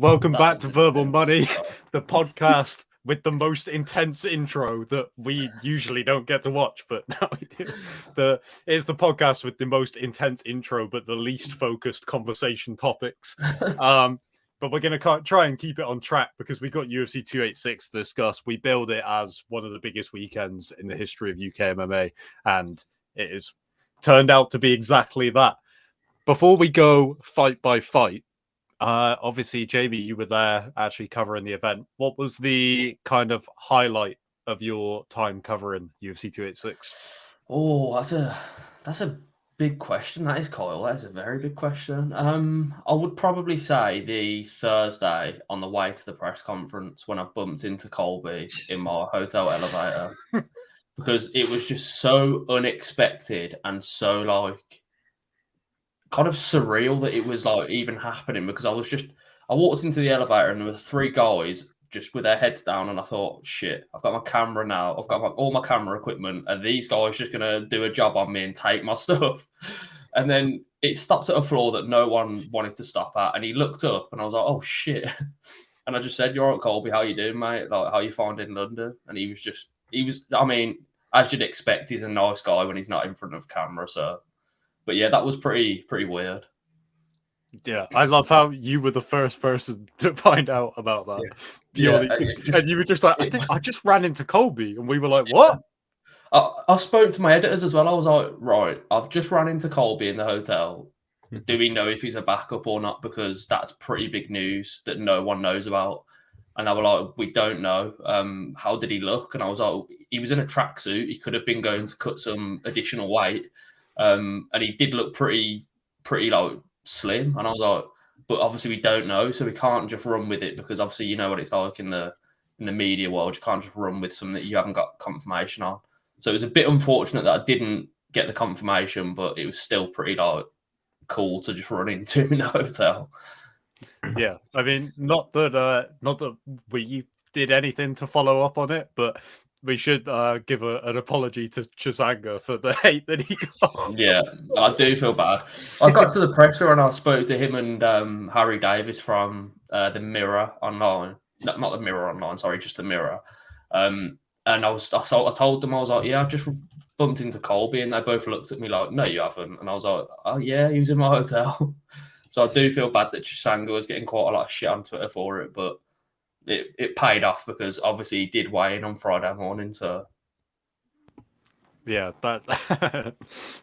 Welcome That back was to Verbal intense. Money, the podcast with the most intense intro that we usually don't get to watch, but now we do. It's the podcast with the most intense intro, but the least focused conversation topics. But we're going to try and keep it on track because we got UFC 286 to discuss. We billed it as one of the biggest weekends in the history of UK MMA, and it has turned out to be exactly that. Before we go fight by fight, obviously, Jamie, you were there actually covering the event. What was the kind of highlight of your time covering UFC 286? Oh, that's a big question. That is, Kyle. That is a very big question. I would probably say the Thursday on the way to the press conference when I bumped into Colby in my hotel elevator because it was just so unexpected and so like kind of surreal that it was like even happening because I walked into the elevator and there were three guys just with their heads down and I thought, shit, I've got my camera now, I've got all my camera equipment and these guys just gonna do a job on me and take my stuff. And then it stopped at a floor that no one wanted to stop at and he looked up and I was like, oh shit. And I just said, you're all right, Colby, how you doing, mate? Like, how you finding London? And he was, I mean, as you'd expect, he's a nice guy when he's not in front of camera, so but yeah, that was pretty weird. Yeah, I love how you were the first person to find out about that. Yeah, and you were just like, I just ran into Colby, and we were like, what? I spoke to my editors as well. I was like, right, I've just ran into Colby in the hotel. Do we know if he's a backup or not? Because that's pretty big news that no one knows about. And they were like, we don't know. How did he look? And I was like, he was in a tracksuit. He could have been going to cut some additional weight. And he did look pretty like slim. And I was like, but obviously we don't know, so we can't just run with it because obviously you know what it's like in the media world. You can't just run with something that you haven't got confirmation on. So it was a bit unfortunate that I didn't get the confirmation, but it was still pretty like cool to just run into him in the hotel. Yeah, I mean, not that we did anything to follow up on it, but we should give an apology to Chisanga for the hate that he got. Yeah, I do feel bad. I got to the presser and I spoke to him and Harry Davis from the Mirror Online. Not the Mirror Online, sorry, just the Mirror. And I told them, I was like, yeah, I just bumped into Colby, and they both looked at me like, no, you haven't. And I was like, oh yeah, he was in my hotel. So I do feel bad that Chisanga was getting quite a lot of shit on Twitter for it, but it paid off because obviously he did weigh in on Friday morning. So yeah, that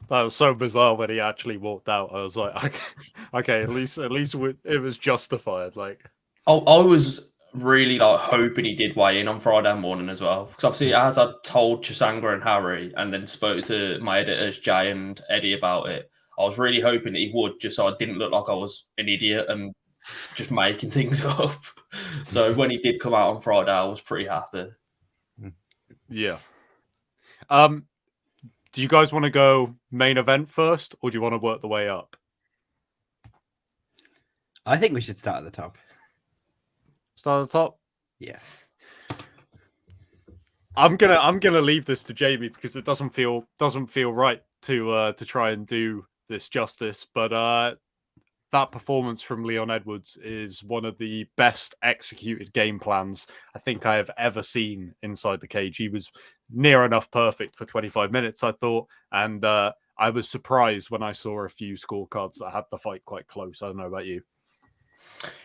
was so bizarre when he actually walked out. I was like, okay, at least it was justified. Like, I was really like hoping he did weigh in on Friday morning as well. Because obviously, as I told Chisanga and Harry, and then spoke to my editors Jay and Eddie about it, I was really hoping that he would, just so I didn't look like I was an idiot and just making things up. So when he did come out on Friday, I was pretty happy. Yeah. Do you guys want to go main event first, or do you want to work the way up? I think we should start at the top. Start at the top? Yeah. I'm gonna leave this to Jamie because it doesn't feel right to try and do this justice. But that performance from Leon Edwards is one of the best executed game plans I think I have ever seen inside the cage. He was near enough perfect for 25 minutes, I thought, and I was surprised when I saw a few scorecards that had the fight quite close. I don't know about you.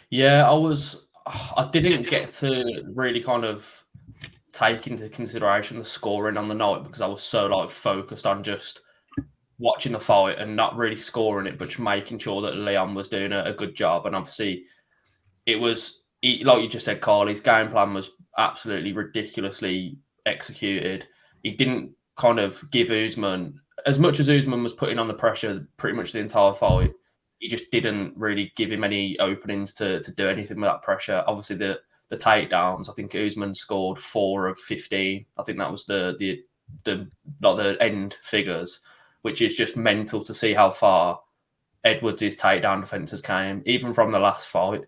Yeah, I didn't get to really kind of take into consideration the scoring on the night because I was so like focused on just watching the fight and not really scoring it, but just making sure that Leon was doing a good job. And obviously, it was like you just said, Carl. His game plan was absolutely ridiculously executed. He didn't kind of give Usman as much as Usman was putting on the pressure pretty much the entire fight. He just didn't really give him any openings to do anything with that pressure. Obviously, the takedowns. I think Usman scored 4 of 15. I think that was the end figures, which is just mental to see how far Edwards' takedown defenses came, even from the last fight.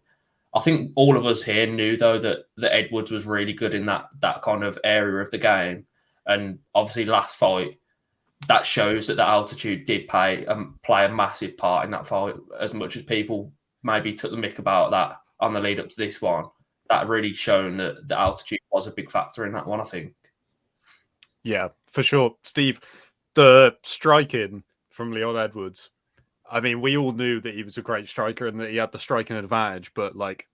I think all of us here knew though that Edwards was really good in that kind of area of the game, and obviously last fight that shows that the altitude did play a massive part in that fight. As much as people maybe took the mick about that on the lead up to this one, that really shown that the altitude was a big factor in that one, I think. Yeah, for sure. Steve, the striking from Leon Edwards, I mean, we all knew that he was a great striker and that he had the striking advantage, but like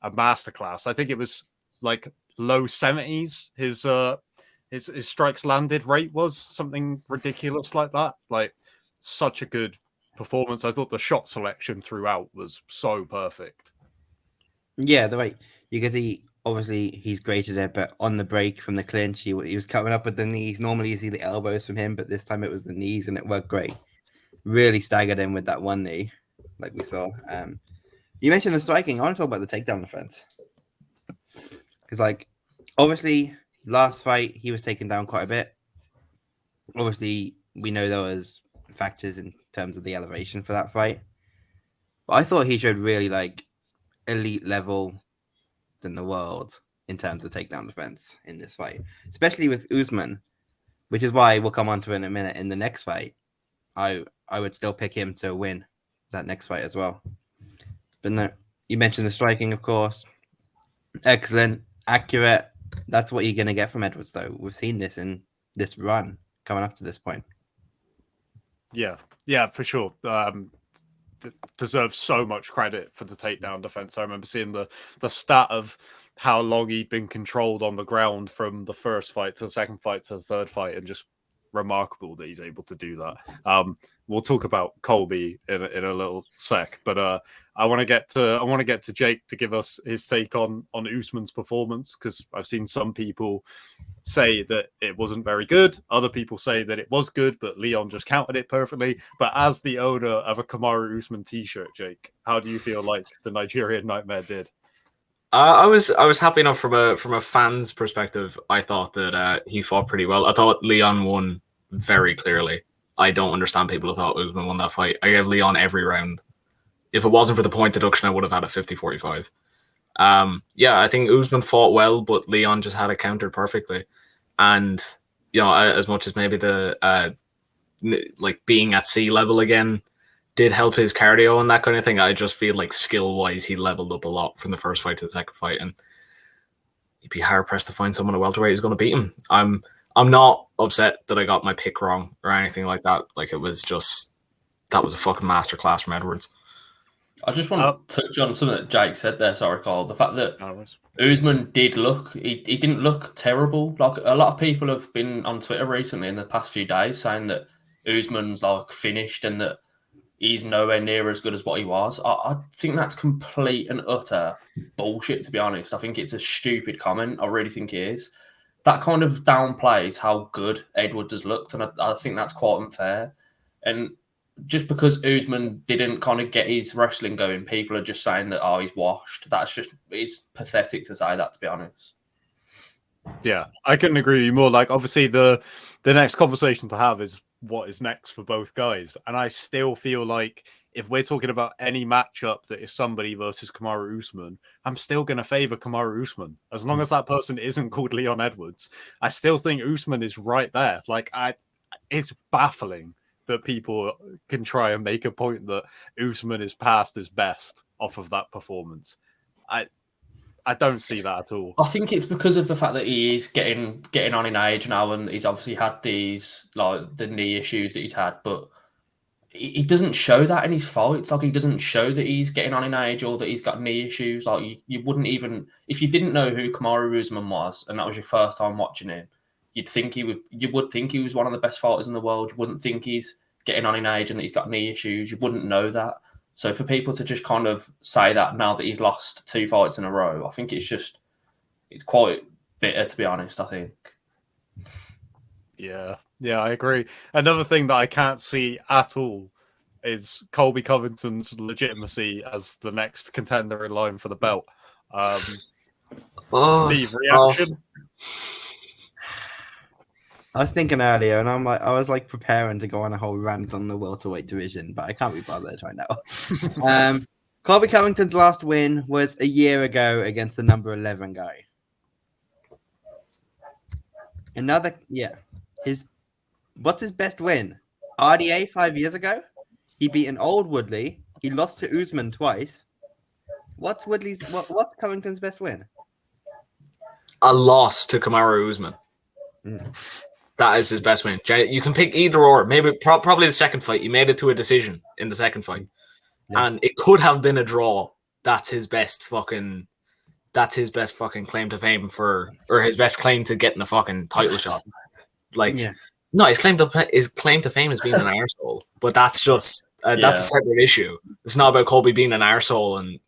a masterclass. I think it was like low 70s. His strikes landed rate was something ridiculous like that. Like such a good performance. I thought the shot selection throughout was so perfect. Yeah, the way you can see, obviously he's great at it, but on the break from the clinch, he was coming up with the knees. Normally you see the elbows from him, but this time it was the knees, and it worked great. Really staggered him with that one knee, like we saw. You mentioned the striking. I want to talk about the takedown defense because, like, obviously last fight he was taken down quite a bit. Obviously, we know there was factors in terms of the elevation for that fight, but I thought he showed really like elite level in the world in terms of takedown defense in this fight, especially with Usman, which is why we'll come on to in a minute. In the next fight, I would still pick him to win that next fight as well. But no, you mentioned the striking, of course. Excellent, accurate. That's what you're going to get from Edwards, though. We've seen this in this run coming up to this point. Yeah, for sure. Deserves so much credit for the takedown defense. I remember seeing the stat of how long he'd been controlled on the ground from the first fight to the second fight to the third fight, and just remarkable that he's able to do that. We'll talk about Colby in a little sec, but I want to get to Jake to give us his take on Usman's performance, because I've seen some people say that it wasn't very good. Other people say that it was good, but Leon just counted it perfectly. But as the owner of a Kamaru Usman t-shirt, Jake, how do you feel like the Nigerian Nightmare did? I was happy enough from a fan's perspective. I thought that he fought pretty well. I thought Leon won very clearly. I don't understand people who thought Usman won that fight. I gave Leon every round. If it wasn't for the point deduction, I would have had a 50-45. Yeah, I think Usman fought well, but Leon just had it countered perfectly. And, you know, as much as maybe the like being at sea level again did help his cardio and that kind of thing, I just feel like skill-wise he leveled up a lot from the first fight to the second fight, and you'd be hard-pressed to find someone at welterweight who's going to beat him. I'm not upset that I got my pick wrong or anything like that. Like, it was just, that was a fucking masterclass from Edwards. I just want to touch on something that Jake said there. Sorry, Carl. The fact that Usman did look, he didn't look terrible. Like, a lot of people have been on Twitter recently in the past few days saying that Usman's like finished and that he's nowhere near as good as what he was. I think that's complete and utter bullshit, to be honest. I think it's a stupid comment. I really think it is. That kind of downplays how good Edwards has looked, and I think that's quite unfair. And just because Usman didn't kind of get his wrestling going, people are just saying that, oh, he's washed. It's pathetic to say that, to be honest. Yeah, I couldn't agree with you more. Like, obviously, the next conversation to have is what is next for both guys. And I still feel like if we're talking about any matchup that is somebody versus Kamaru Usman, I'm still going to favor Kamaru Usman. As long as that person isn't called Leon Edwards, I still think Usman is right there. Like, it's baffling that people can try and make a point that Usman is past his best off of that performance. I don't see that at all. I think it's because of the fact that he is getting on in age now, and he's obviously had these, like, the knee issues that he's had, but he doesn't show that in his fights. Like, he doesn't show that he's getting on in age or that he's got knee issues. Like, you wouldn't even, if you didn't know who Kamaru Usman was and that was your first time watching him, you would think he was one of the best fighters in the world. You wouldn't think he's getting on in age and that he's got knee issues. You wouldn't know that. So for people to just kind of say that now that he's lost 2 fights in a row, I think it's quite bitter, to be honest, I think. Yeah, I agree. Another thing that I can't see at all is Colby Covington's legitimacy as the next contender in line for the belt. Steve, reaction? I was thinking earlier, and I was preparing to go on a whole rant on the welterweight division, but I can't be bothered right now. Colby Covington's last win was a year ago against the number 11 guy. What's his best win? RDA 5 years ago? He beat an old Woodley. He lost to Usman twice. What's what's Covington's best win? A loss to Kamaru Usman. That is his best win. You can pick either or. Maybe probably the second fight. He made it to a decision in the second fight, and it could have been a draw. That's his best fucking claim to fame or his best claim to getting a fucking title shot. No, his claim to fame is being an arsehole. But that's just that's a separate issue. It's not about Colby being an arsehole and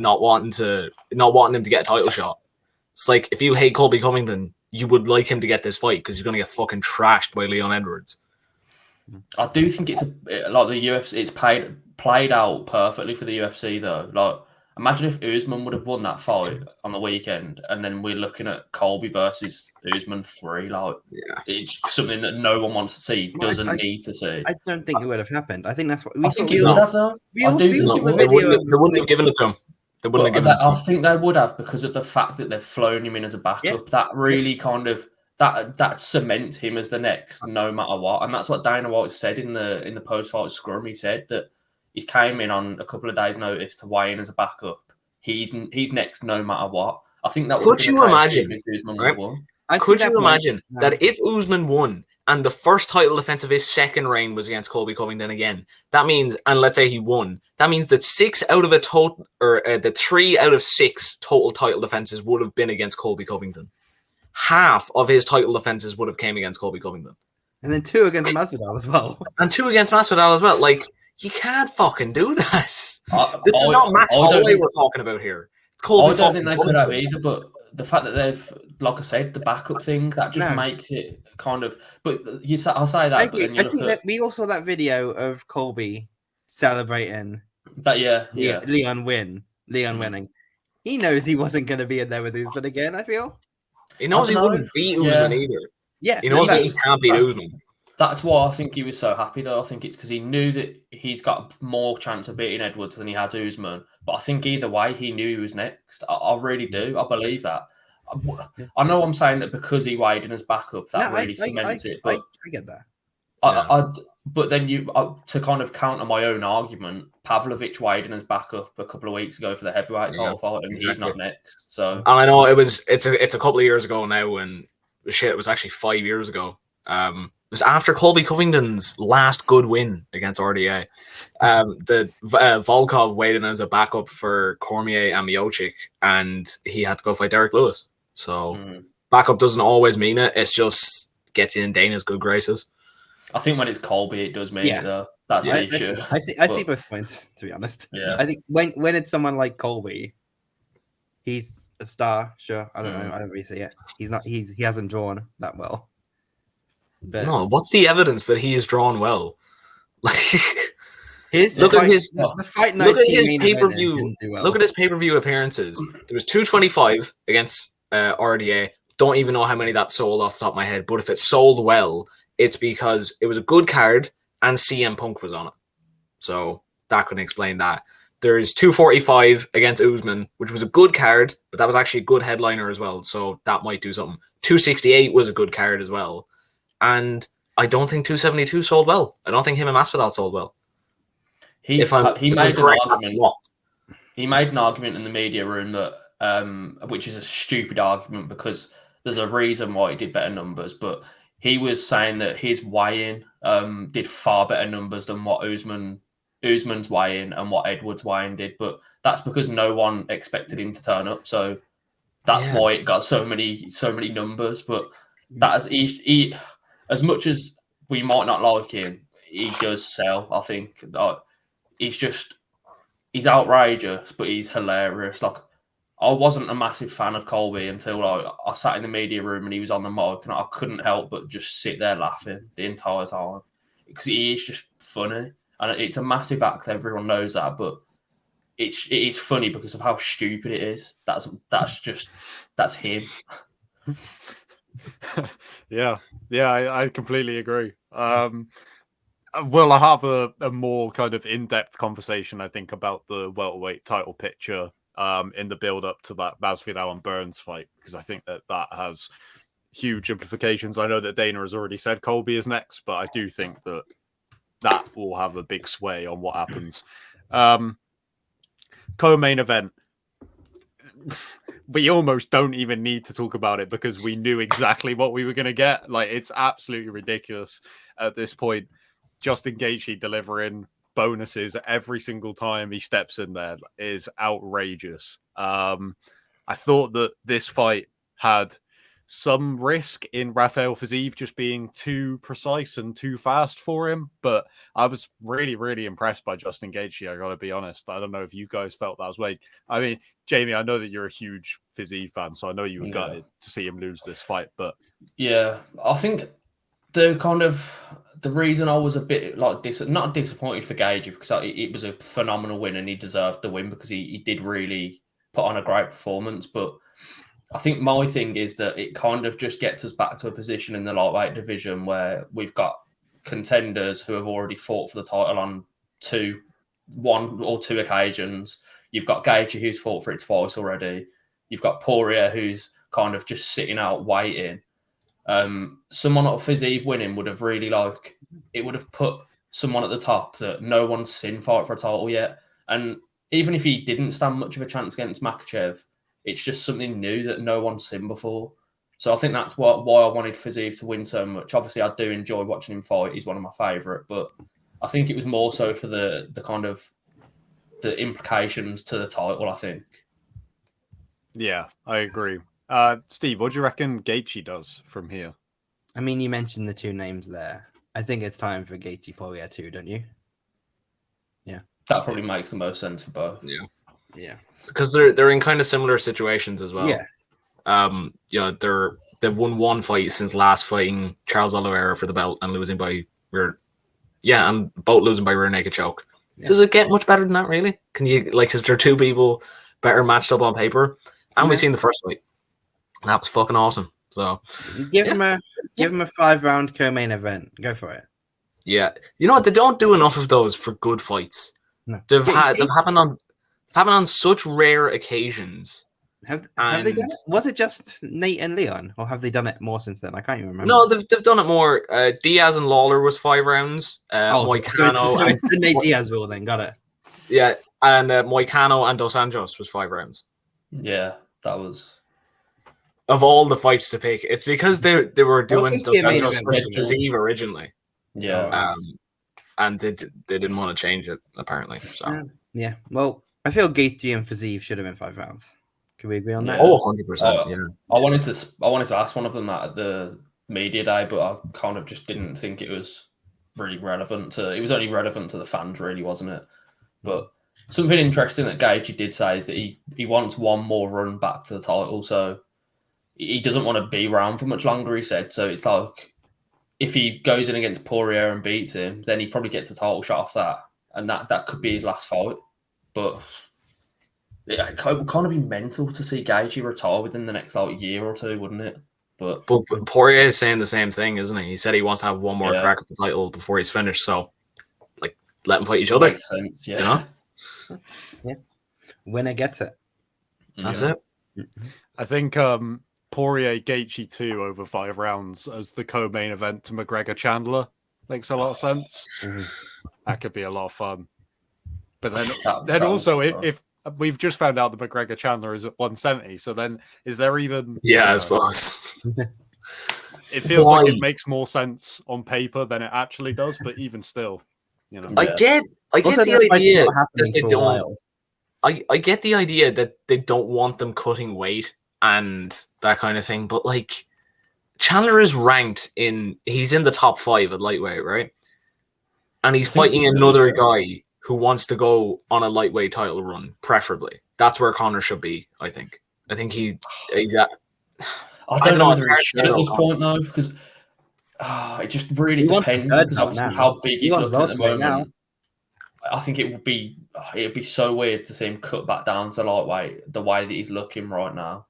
not wanting him to get a title shot. It's like if you hate Colby Covington, you would like him to get this fight because he's going to get fucking trashed by Leon Edwards. I do think it's like the UFC. It's played out perfectly for the UFC though. Like, imagine if Usman would have won that fight on the weekend, and then we're looking at Colby versus Usman 3. Like, it's something that no one wants to see, doesn't need to see. I don't think it would have happened. I think that's what I think it would have though. We all saw the video. They wouldn't have given it to him. I think they would have because of the fact that they've flown him in as a backup. Yeah. That really kind of that cements him as the next, no matter what. And that's what Dana White said in the post-fight scrum. He said that he came in on a couple of days' notice to weigh in as a backup. He's next, no matter what. I think that. Could you imagine? Right? Could you imagine that if Usman won and the first title defense of his second reign was against Colby Covington again, that means, and let's say he won, that means that 6 out of a total, or the 3 out of 6 total title defenses would have been against Colby Covington. Half of his title defenses would have came against Colby Covington. And then 2 against Masvidal as well. And 2 against Masvidal as well. Like, you can't fucking do that. This is not Max Holloway we're talking about here. It's Colby I don't think they could have Covington. either, but the fact that they've, like I said, the backup thing, that just makes it kind of. But I'll say that. I But then think that we all saw that video of Colby celebrating Leon winning. He knows he wasn't going to be in there with Usman again, I feel. He knows he wouldn't beat Usman either. Yeah. He knows he can't beat Usman. That's why I think he was so happy, though. I think it's because he knew that he's got more chance of beating Edwards than he has Usman. But I think either way, he knew he was next. I really do. I believe that. I know I'm saying that because he weighed in as backup, that really cements it. But I get that. But then to kind of counter my own argument, Pavlovich weighed in as backup a couple of weeks ago for the heavyweight title fight, and he's not next. So and I know it's a couple of years ago now, and it was actually 5 years ago. It was after Colby Covington's last good win against RDA. Volkov weighed in as a backup for Cormier and Miocic, and he had to go fight Derek Lewis. So backup doesn't always mean it. It's just gets you in Dana's good graces. I think when it's Colby, it does mean it, though. That's the issue. I see both points, to be honest. Yeah. I think when it's someone like Colby, he's a star, sure. I don't know. I don't really see it. He hasn't drawn that well. But no, what's the evidence that he has drawn well? Like, look at his pay-per-view. Look at his pay-per-view appearances. There was 225 against RDA. Don't even know how many that sold off the top of my head. But if it sold well, it's because it was a good card and CM Punk was on it. So that could explain that. There's 245 against Usman, which was a good card, but that was actually a good headliner as well. So that might do something. 268 was a good card as well. And I don't think 272 sold well. I don't think him and Masvidal sold well. He made an argument in the media room that, which is a stupid argument because there's a reason why he did better numbers. But he was saying that his weigh-in did far better numbers than what Usman's weigh-in and what Edwards' weigh-in did. But that's because no one expected him to turn up. So that's why it got so many numbers. But that he as much as we might not like him, he does sell. I think he's outrageous, but he's hilarious. Like, I wasn't a massive fan of Colby until I sat in the media room and he was on the mic, and I couldn't help but just sit there laughing the entire time because he is just funny, and it's a massive act. Everyone knows that, but it is funny because of how stupid it is. That's him. Yeah, I completely agree. We'll have a more kind of in-depth conversation, I think, about the welterweight title picture in the build-up to that Masvidal and Burns fight, because I think that has huge implications. I know that Dana has already said Colby is next, but I do think that will have a big sway on what happens. Co-main event, we almost don't even need to talk about it because we knew exactly what we were going to get. Like, it's absolutely ridiculous at this point. Justin Gaethje delivering bonuses every single time he steps in there is outrageous. I thought that this fight had some risk in Rafael Fiziev just being too precise and too fast for him, but I was really, really impressed by Justin Gaethje. I gotta be honest. I don't know if you guys felt that way. I mean, Jamie, I know that you're a huge Fiziev fan, so I know you were gutted to see him lose this fight. But yeah, I think the reason I was a bit like not disappointed for Gaethje because it was a phenomenal win and he deserved the win because he did really put on a great performance, but I think my thing is that it kind of just gets us back to a position in the lightweight division where we've got contenders who have already fought for the title on one or two occasions. You've got Gaethje who's fought for it twice already. You've got Poirier who's kind of just sitting out waiting. Someone like Fiziev winning would have really it would have put someone at the top that no one's seen fight for a title yet. And even if he didn't stand much of a chance against Makhachev, it's just something new that no one's seen before. So I think that's why I wanted Fiziev to win so much. Obviously, I do enjoy watching him fight. He's one of my favourite. But I think it was more so for the kind of the implications to the title, I think. Yeah, I agree. Steve, what do you reckon Gaethje does from here? I mean, you mentioned the two names there. I think it's time for Gaethje Poirier too, don't you? Yeah. That probably makes the most sense for both. Yeah. Yeah. Because they're in kind of similar situations as well. Yeah. They've won one fight since last fighting Charles Oliveira for the belt and losing by both losing by rear naked choke. Yeah. Does it get much better than that, really? Can you is there two people better matched up on paper? And we've seen the first fight. That was fucking awesome. So give him a 5-round co-main event. Go for it. Yeah. You know what? They don't do enough of those for good fights. No. They've happened on such rare occasions. Have they done it? Was it just Nate and Leon, or have they done it more since then? I can't even remember. No, they've done it more. Diaz and Lawler was 5 rounds. So it's the Nate Diaz rule then. Got it. Yeah, and Moicano and Dos Anjos was 5 rounds. Yeah, that was. Of all the fights to pick, it's because they were doing Dos Anjos versus Eve originally. Yeah. And they didn't want to change it apparently. So yeah. Well, I feel Gaethje and Fiziev should have been 5 rounds. Can we agree on that? Oh, 100%. Yeah. I wanted to ask one of them that at the media day, but I kind of just didn't think it was really relevant to. It was only relevant to the fans, really, wasn't it? But something interesting that Gaethje did say is that he wants one more run back to the title, so he doesn't want to be around for much longer. He said so. It's like if he goes in against Poirier and beats him, then he probably gets a title shot off that, and that could be his last fight. But it would kind of be mental to see Gaethje retire within the next year or two, wouldn't it? But Poirier is saying the same thing, isn't he? He said he wants to have one more crack at the title before he's finished. So, let them fight each other. Makes sense, yeah. You know? Yeah. Winner gets it. That's it. I think Poirier Gaethje 2 over 5 rounds as the co-main event to McGregor Chandler makes a lot of sense. That could be a lot of fun. But then also if we've just found out that McGregor Chandler is at 170, so then is there even? Yeah, I suppose. It feels like it makes more sense on paper than it actually does, but even still, you know. I get the idea that they don't. I get the idea that they don't want them cutting weight and that kind of thing, but Chandler is ranked he's in the top 5 at lightweight, right? And he's fighting another guy who wants to go on a lightweight title run, preferably. That's where Conor should be, I think. I think he's at... I don't know whether he should at this point, though, because it just really depends, because obviously how big he's looking at the moment. Now. I think it would be so weird to see him cut back down to lightweight the way that he's looking right now.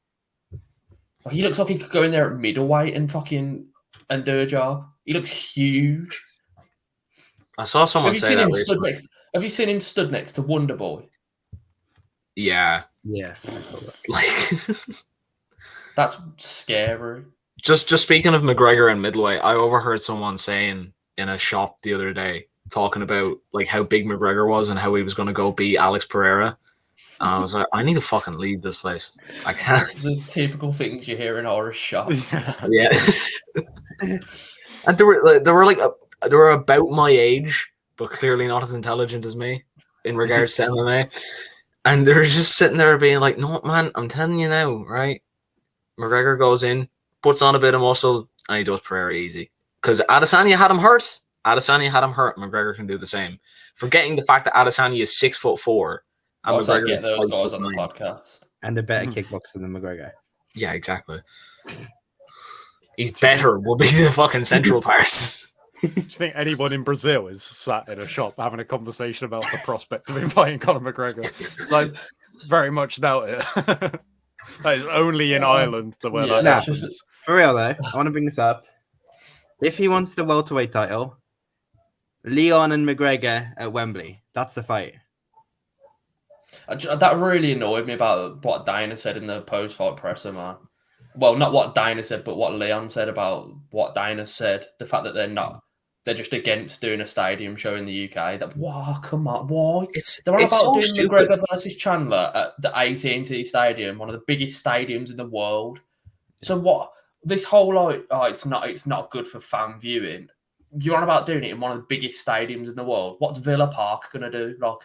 He looks like he could go in there at middleweight and do a job. He looks huge. I saw someone say that recently. Have you seen him stood next to Wonder Boy? Yeah. Yeah. That's scary. Just speaking of McGregor and middleweight, I overheard someone saying in a shop the other day, talking about how big McGregor was and how he was going to go beat Alex Pereira. And I was like, I need to fucking leave this place. I can't. The typical things you hear in Irish shop. Yeah. And they were about my age, but clearly not as intelligent as me in regards to MMA. And they're just sitting there being like, "No, man, I'm telling you now, right?" McGregor goes in, puts on a bit of muscle, and he does Pereira easy. Because Adesanya had him hurt. McGregor can do the same. Forgetting the fact that Adesanya is 6'4". And Also, McGregor get is those guys 5'9". on the podcast. And a better kickboxer than McGregor. Yeah, exactly. He's better. Will be the fucking central part. Do you think anyone in Brazil is sat in a shop having a conversation about the prospect of him fighting Conor McGregor? So I very much doubt it. That is only in Ireland where that Nah. happens. For real though, I want to bring this up. If he wants the welterweight title, Leon and McGregor at Wembley. That's the fight. That really annoyed me about what Dana said in the post-fight presser, man. Well, not what Dana said, but what Leon said about what Dana said. The fact that they're just against doing a stadium show in the UK. That, wow, come on, why? They're on about so doing stupid. McGregor versus Chandler at the AT&T Stadium, one of the biggest stadiums in the world. So what? This whole it's not good for fan viewing. You're on about doing it in one of the biggest stadiums in the world. What's Villa Park gonna do? Like,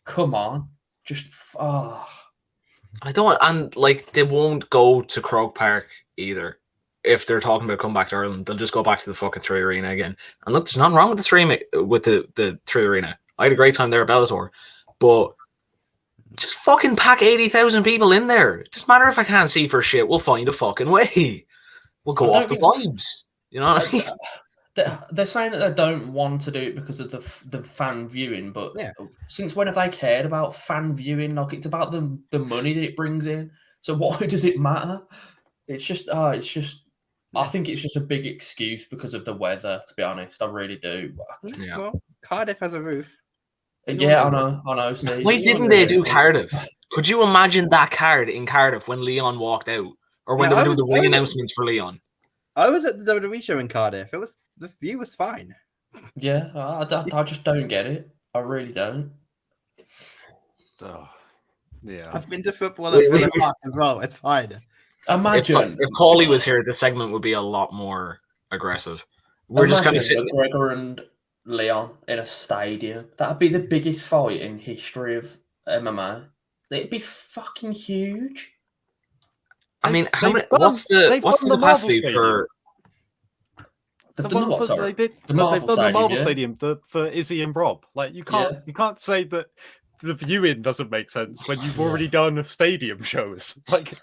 come on, just I don't, and like they won't go to Croke Park either. If they're talking about coming back to Ireland, they'll just go back to the fucking Three Arena again. And look, there's nothing wrong with the Three Arena. I had a great time there at Bellator, but just fucking pack 80,000 people in there. It doesn't matter if I can't see for shit. We'll find a fucking way. We'll go off the vibes. You know what I mean? They're saying that they don't want to do it because of the fan viewing, but since when have they cared about fan viewing? Like, it's about the money that it brings in. So why does it matter? It's just I think it's just a big excuse because of the weather, to be honest. I really do. Yeah. Well, Cardiff has a roof. Yeah, I know, Steve. Why didn't they do Cardiff? Could you imagine that card in Cardiff when Leon walked out? Or when they were doing the ring announcements for Leon? I was at the WWE show in Cardiff. The view was fine. Yeah, I just don't get it. I really don't. Oh, yeah. I've been to football at Villa Park as well. It's fine. Imagine if Cauley was here, this segment would be a lot more aggressive. We're just kind of sitting. McGregor and Leon in a stadium. That'd be the biggest fight in history of MMA. It'd be fucking huge. I mean, what's the capacity for? They've done what? Sorry, they've done the Marvel Stadium for Izzy and Rob. Like, you can't say that the viewing doesn't make sense when you've already done stadium shows. Like,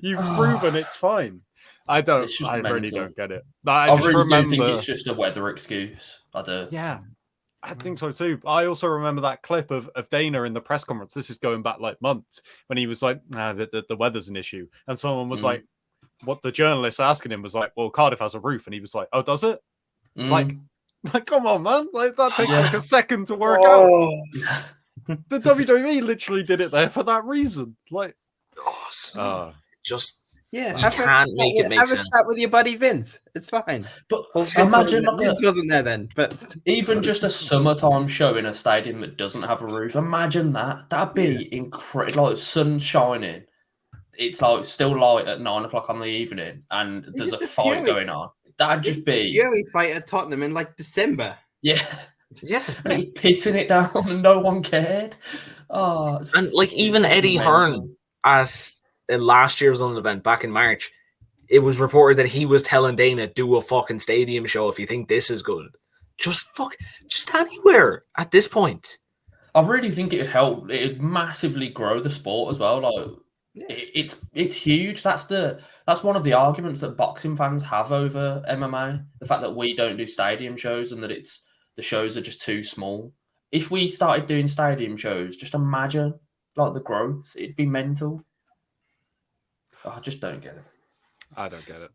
you've proven it's fine. I really don't get it. I just really remember. do think it's just a weather excuse. I do. Yeah, I think so too. I also remember that clip of Dana in the press conference. This is going back like months, when he was like, the weather's an issue. And someone was like, what the journalist asking him was like, well, Cardiff has a roof. And he was like, oh, does it? Like, come on, man. Like, that takes like a second to work out. The WWE literally did it there for that reason. Like, just you can't make it make sense. Have a chat with your buddy Vince. It's fine. But imagine Vince wasn't there then. But even just a summertime show in a stadium that doesn't have a roof. Imagine that. That'd be incredible. Like, sun shining. It's like still light at 9 o'clock on the evening, and there's a fight going on. That'd just be Fury fight at Tottenham in like December. Yeah. And he's pissing it down, and no one cared. And like even Eddie Hearn at last year's on event back in March, it was reported that he was telling Dana, do a fucking stadium show if you think this is good. Just anywhere at this point. I really think it'd help. It'd massively grow the sport as well. Like, it's huge. That's one of the arguments that boxing fans have over MMA. The fact that we don't do stadium shows and that the shows are just too small. If we started doing stadium shows, just imagine like the growth. It'd be mental. I just don't get it. I don't get it.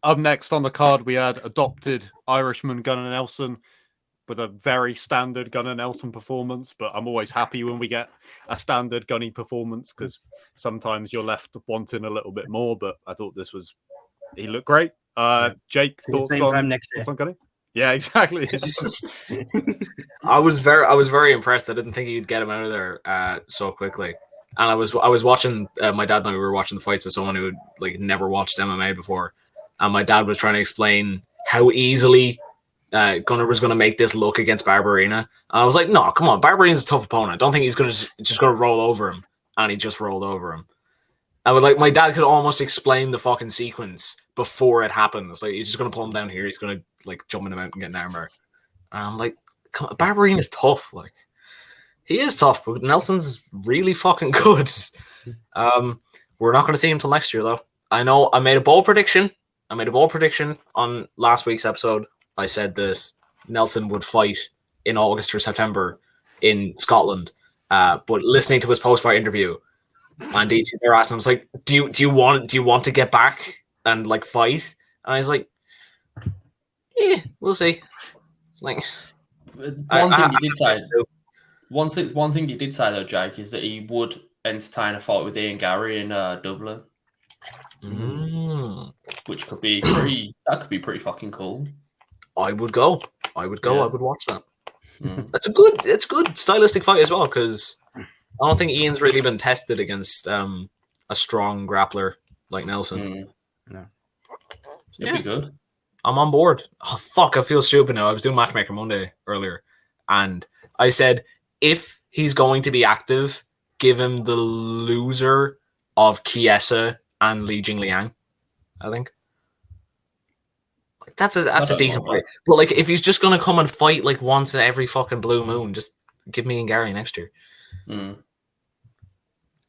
Up next on the card, we had adopted Irishman Gunnar Nelson with a very standard Gunnar Nelson performance, but I'm always happy when we get a standard Gunny performance because sometimes you're left wanting a little bit more, but I thought he looked great. Jake, thoughts on Gunny? Yeah, exactly. I was very impressed. I didn't think he'd get him out of there so quickly. And I was watching my dad and I were watching the fights with someone who had like never watched MMA before, and my dad was trying to explain how easily Gunnar was going to make this look against Barberina. And I was like, no, come on, Barberina's a tough opponent. I don't think he's going to just going to roll over him, and he just rolled over him. I would like my dad could almost explain the fucking sequence before it happened. It's like he's just going to pull him down here. He's going to like jump in the mountain and get an armbar. And I'm like, come on, Barberina's tough. Like he is tough, but Nelson's really fucking good. We're not going to see him till next year, though. I know I made a bold prediction. On last week's episode. I said that Nelson would fight in August or September in Scotland. But listening to his post-fight interview, and DC there asking him, was like, "Do you want to get back and like fight?" And I was like, "Yeah, we'll see." Like one thing you did say though, Jake, is that he would entertain a fight with Ian Gary in Dublin, which could be pretty fucking cool. I would go. Yeah. I would watch that. It's a good stylistic fight as well, because I don't think Ian's really been tested against a strong grappler like Nelson. No. It'd be good. I'm on board. Oh fuck, I feel stupid now. I was doing Matchmaker Monday earlier, and I said if he's going to be active, give him the loser of Chiesa and Li Jingliang. I think. That's a decent fight. But like, if he's just gonna come and fight like once in every fucking blue moon, just give me and Gary next year.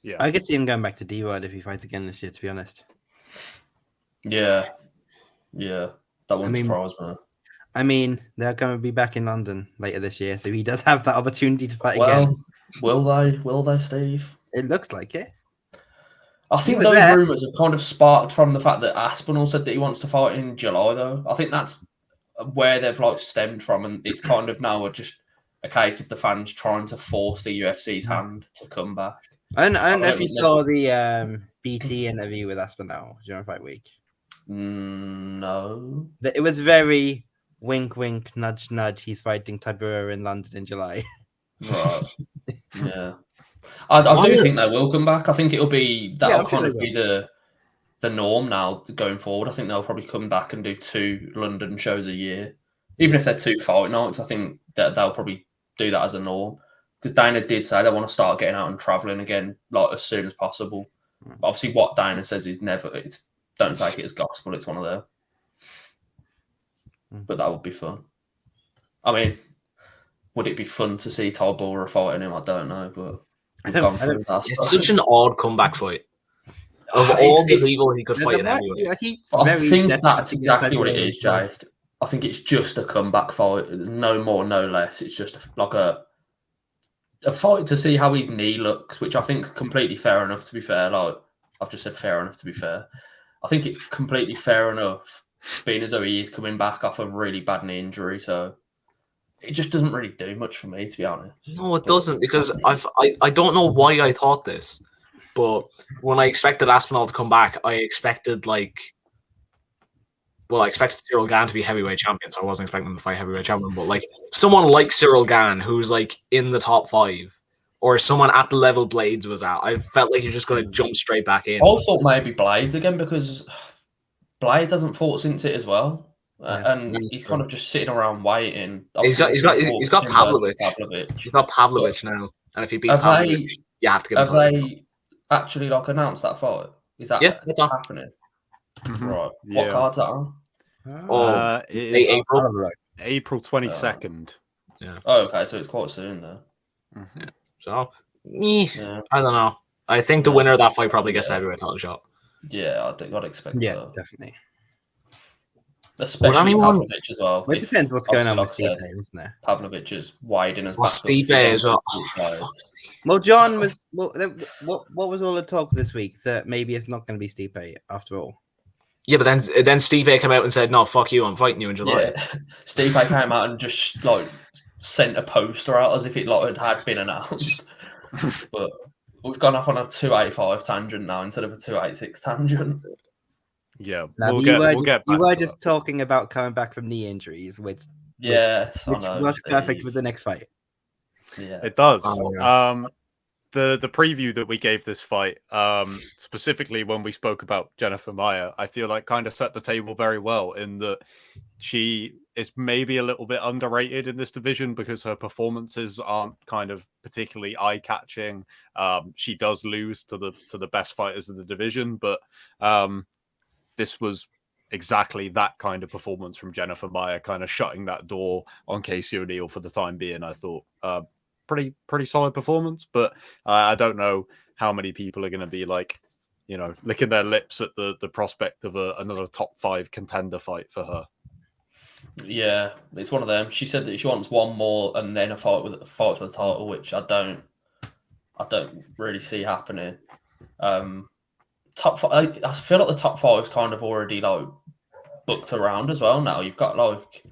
Yeah, I could see him going back to D-Rod if he fights again this year. To be honest. Yeah, that wouldn't surprise me. I mean, they're going to be back in London later this year, so he does have that opportunity to fight again. Will they, Steve? It looks like it. I think those rumours have kind of sparked from the fact that Aspinall said that he wants to fight in July, though. I think that's where they've like stemmed from, and it's kind of now just a case of the fans trying to force the UFC's hand to come back. I don't know if you saw the BT interview with Aspinall during Fight Week. No. It was very wink, wink, nudge, nudge. He's fighting Tibura in London in July. Right. Yeah. I do think they will come back. I think that'll be the norm now going forward. I think they'll probably come back and do 2 London shows a year. Even if they're 2 fight nights, I think that they'll probably do that as a norm. Because Dana did say they want to start getting out and travelling again like as soon as possible. But obviously what Dana says is don't take it as gospel, it's one of them. But that would be fun. I mean, would it be fun to see Tybura fighting him? I don't know, but it's such an odd comeback fight. Of all the people he could fight, I think that's exactly what it is, Jake. I think it's just a comeback fight. There's no more, no less. It's just like a fight to see how his knee looks, which I think is completely fair enough. To be fair, like I've just said, fair enough. To be fair, I think it's completely fair enough, being as though he is coming back off a really bad knee injury. So it just doesn't really do much for me, to be honest. No, it doesn't, because I don't know why I thought this, but when I expected Aspinall to come back, I expected Cyril Gane to be heavyweight champion, so I wasn't expecting him to fight heavyweight champion, but like someone like Cyril Gane, who's like in the top 5, or someone at the level Blades was at, I felt like he was just going to jump straight back in. I thought maybe Blades again, because Blades hasn't fought since it as well. And he's kind of just sitting around waiting. He's got Pavlovich. He's got Pavlovich now, and if he beats Pavlovich, you have to give him. Have they actually announced that fight? Is that that's happening? Right. What card's that on? It is April 22nd. Yeah. Oh, okay. So it's quite soon though. Yeah. So I don't know. I think the winner of that fight probably gets the heavyweight title shot. Yeah, I'd expect. Yeah, so. definitely. Especially Pavlovich as well. It depends what's going on with Stipe, isn't it? Pavlovich is widening his back. Stipe as well. Well, John was. What was all the talk this week that maybe it's not going to be Stipe after all? Yeah, but then Stipe came out and said, "No, fuck you, I'm fighting you in July." Yeah. Stipe came out and just sent a poster out as if it had been announced. But we've gone off on a 285 tangent now instead of a 286 tangent. Yeah, Now, we'll you get were back to just talking about coming back from knee injuries, which Yes, I which know, works perfect Steve. with the next fight. Yeah. It does. Oh, yeah. The preview that we gave this fight, specifically when we spoke about Jennifer Maia, I feel like kind of set the table very well in that she is maybe a little bit underrated in this division because her performances aren't kind of particularly eye-catching. She does lose to the best fighters in the division, but this was exactly that kind of performance from Jennifer Maia, kind of shutting that door on Casey O'Neill for the time being. I thought pretty solid performance, but I don't know how many people are going to be like, licking their lips at the prospect of another top 5 contender fight for her. Yeah, it's one of them. She said that she wants one more and then a fight for the title, which I don't really see happening. Top 5, I feel like the top 5 is kind of already like booked around as well. Now you've got like,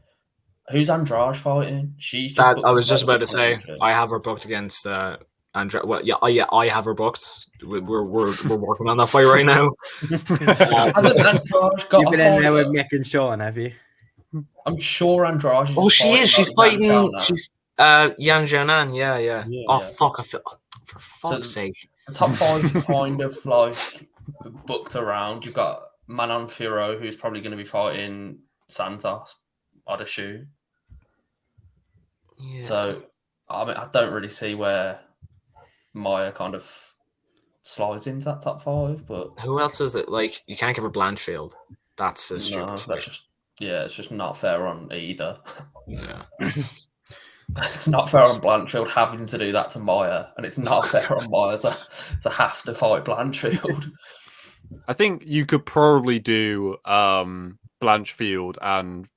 who's Andrade fighting? She's just. That I was just about to say. I have her booked against Andrade. Well, yeah, I have her booked. We're working on that fight right now. Hasn't Andrade got You've been a in there with fight? Mick and Sean, have you? I'm sure Andrade. Oh, she is. She's fighting. She's Yan Jianan. Yeah. Yeah. Oh fuck! I feel. For fuck's sake. The top 5 is kind of like booked around. You've got Manon Fiorot, who's probably going to be fighting Santos, I'd assume. Yeah. So, I mean, I don't really see where Maya kind of slides into that top 5. But who else is it? Like, you can't give her Blanchfield. That's a stupid fight. That's just it's just not fair on either. Yeah. It's not fair on Blanchfield having to do that to Maya, and it's not fair on Maya to have to fight Blanchfield. I think you could probably do Blanchfield and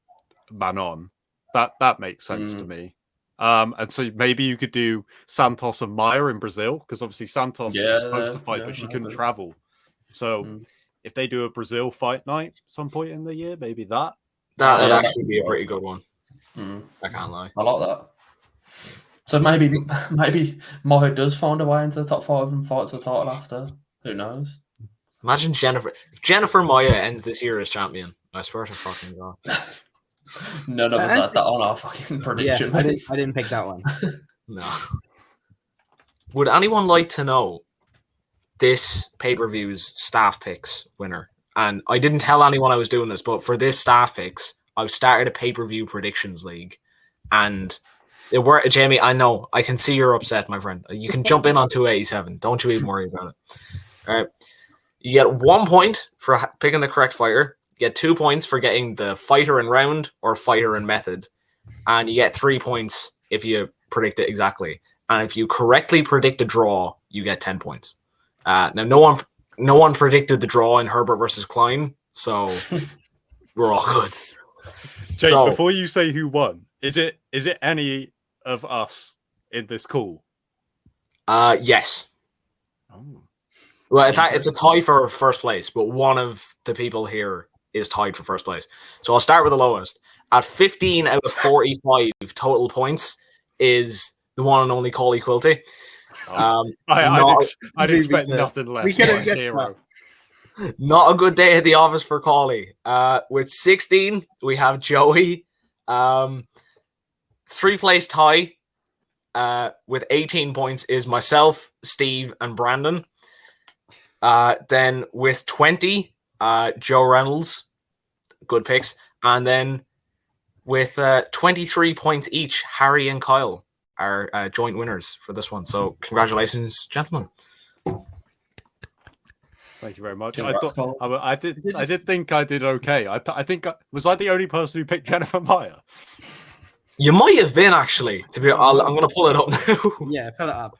Manon. That makes sense to me. And so maybe you could do Santos and Maya in Brazil, because obviously Santos was supposed to fight, but she couldn't travel. So if they do a Brazil fight night some point in the year, maybe that would actually be a pretty good one. I can't lie. I like that. So maybe Maya does find a way into the top 5 and fights the title after. Who knows? Imagine Jennifer Maia ends this year as champion. I swear to fucking God. None of us had that on our fucking prediction. Yeah, I didn't pick that one. No. Would anyone like to know this pay-per-view's staff picks winner? And I didn't tell anyone I was doing this, but for this staff picks, I've started a pay-per-view predictions league. And it worked. Jamie, I know. I can see you're upset, my friend. You can jump in on 287. Don't you even worry about it. All right. You get 1 point for picking the correct fighter. You get 2 points for getting the fighter in round or fighter in method. And you get 3 points if you predict it exactly. And if you correctly predict a draw, you get 10 points. Now, no one predicted the draw in Herbert versus Klein, so we're all good. Jake, before you say who won, is it any of us in this call? Yes. Oh. Well, it's a tie for first place, but one of the people here is tied for first place. So I'll start with the lowest. At 15 out of 45 total points is the one and only Coley Quilty. I'd expect nothing less. We couldn't get hero. Not a good day at the office for Coley. With 16, we have Joey. 3-place tie with 18 points is myself, Steve, and Brandon. Then with 20, Joe Reynolds. Good picks. And then with 23 points each, Harry and Kyle are joint winners for this one. So congratulations, gentlemen. Thank you very much. Congrats, I did think I did okay. I think was I the only person who picked Jennifer Maia? You might have been, actually. I'm going to pull it up now. Yeah, pull it up.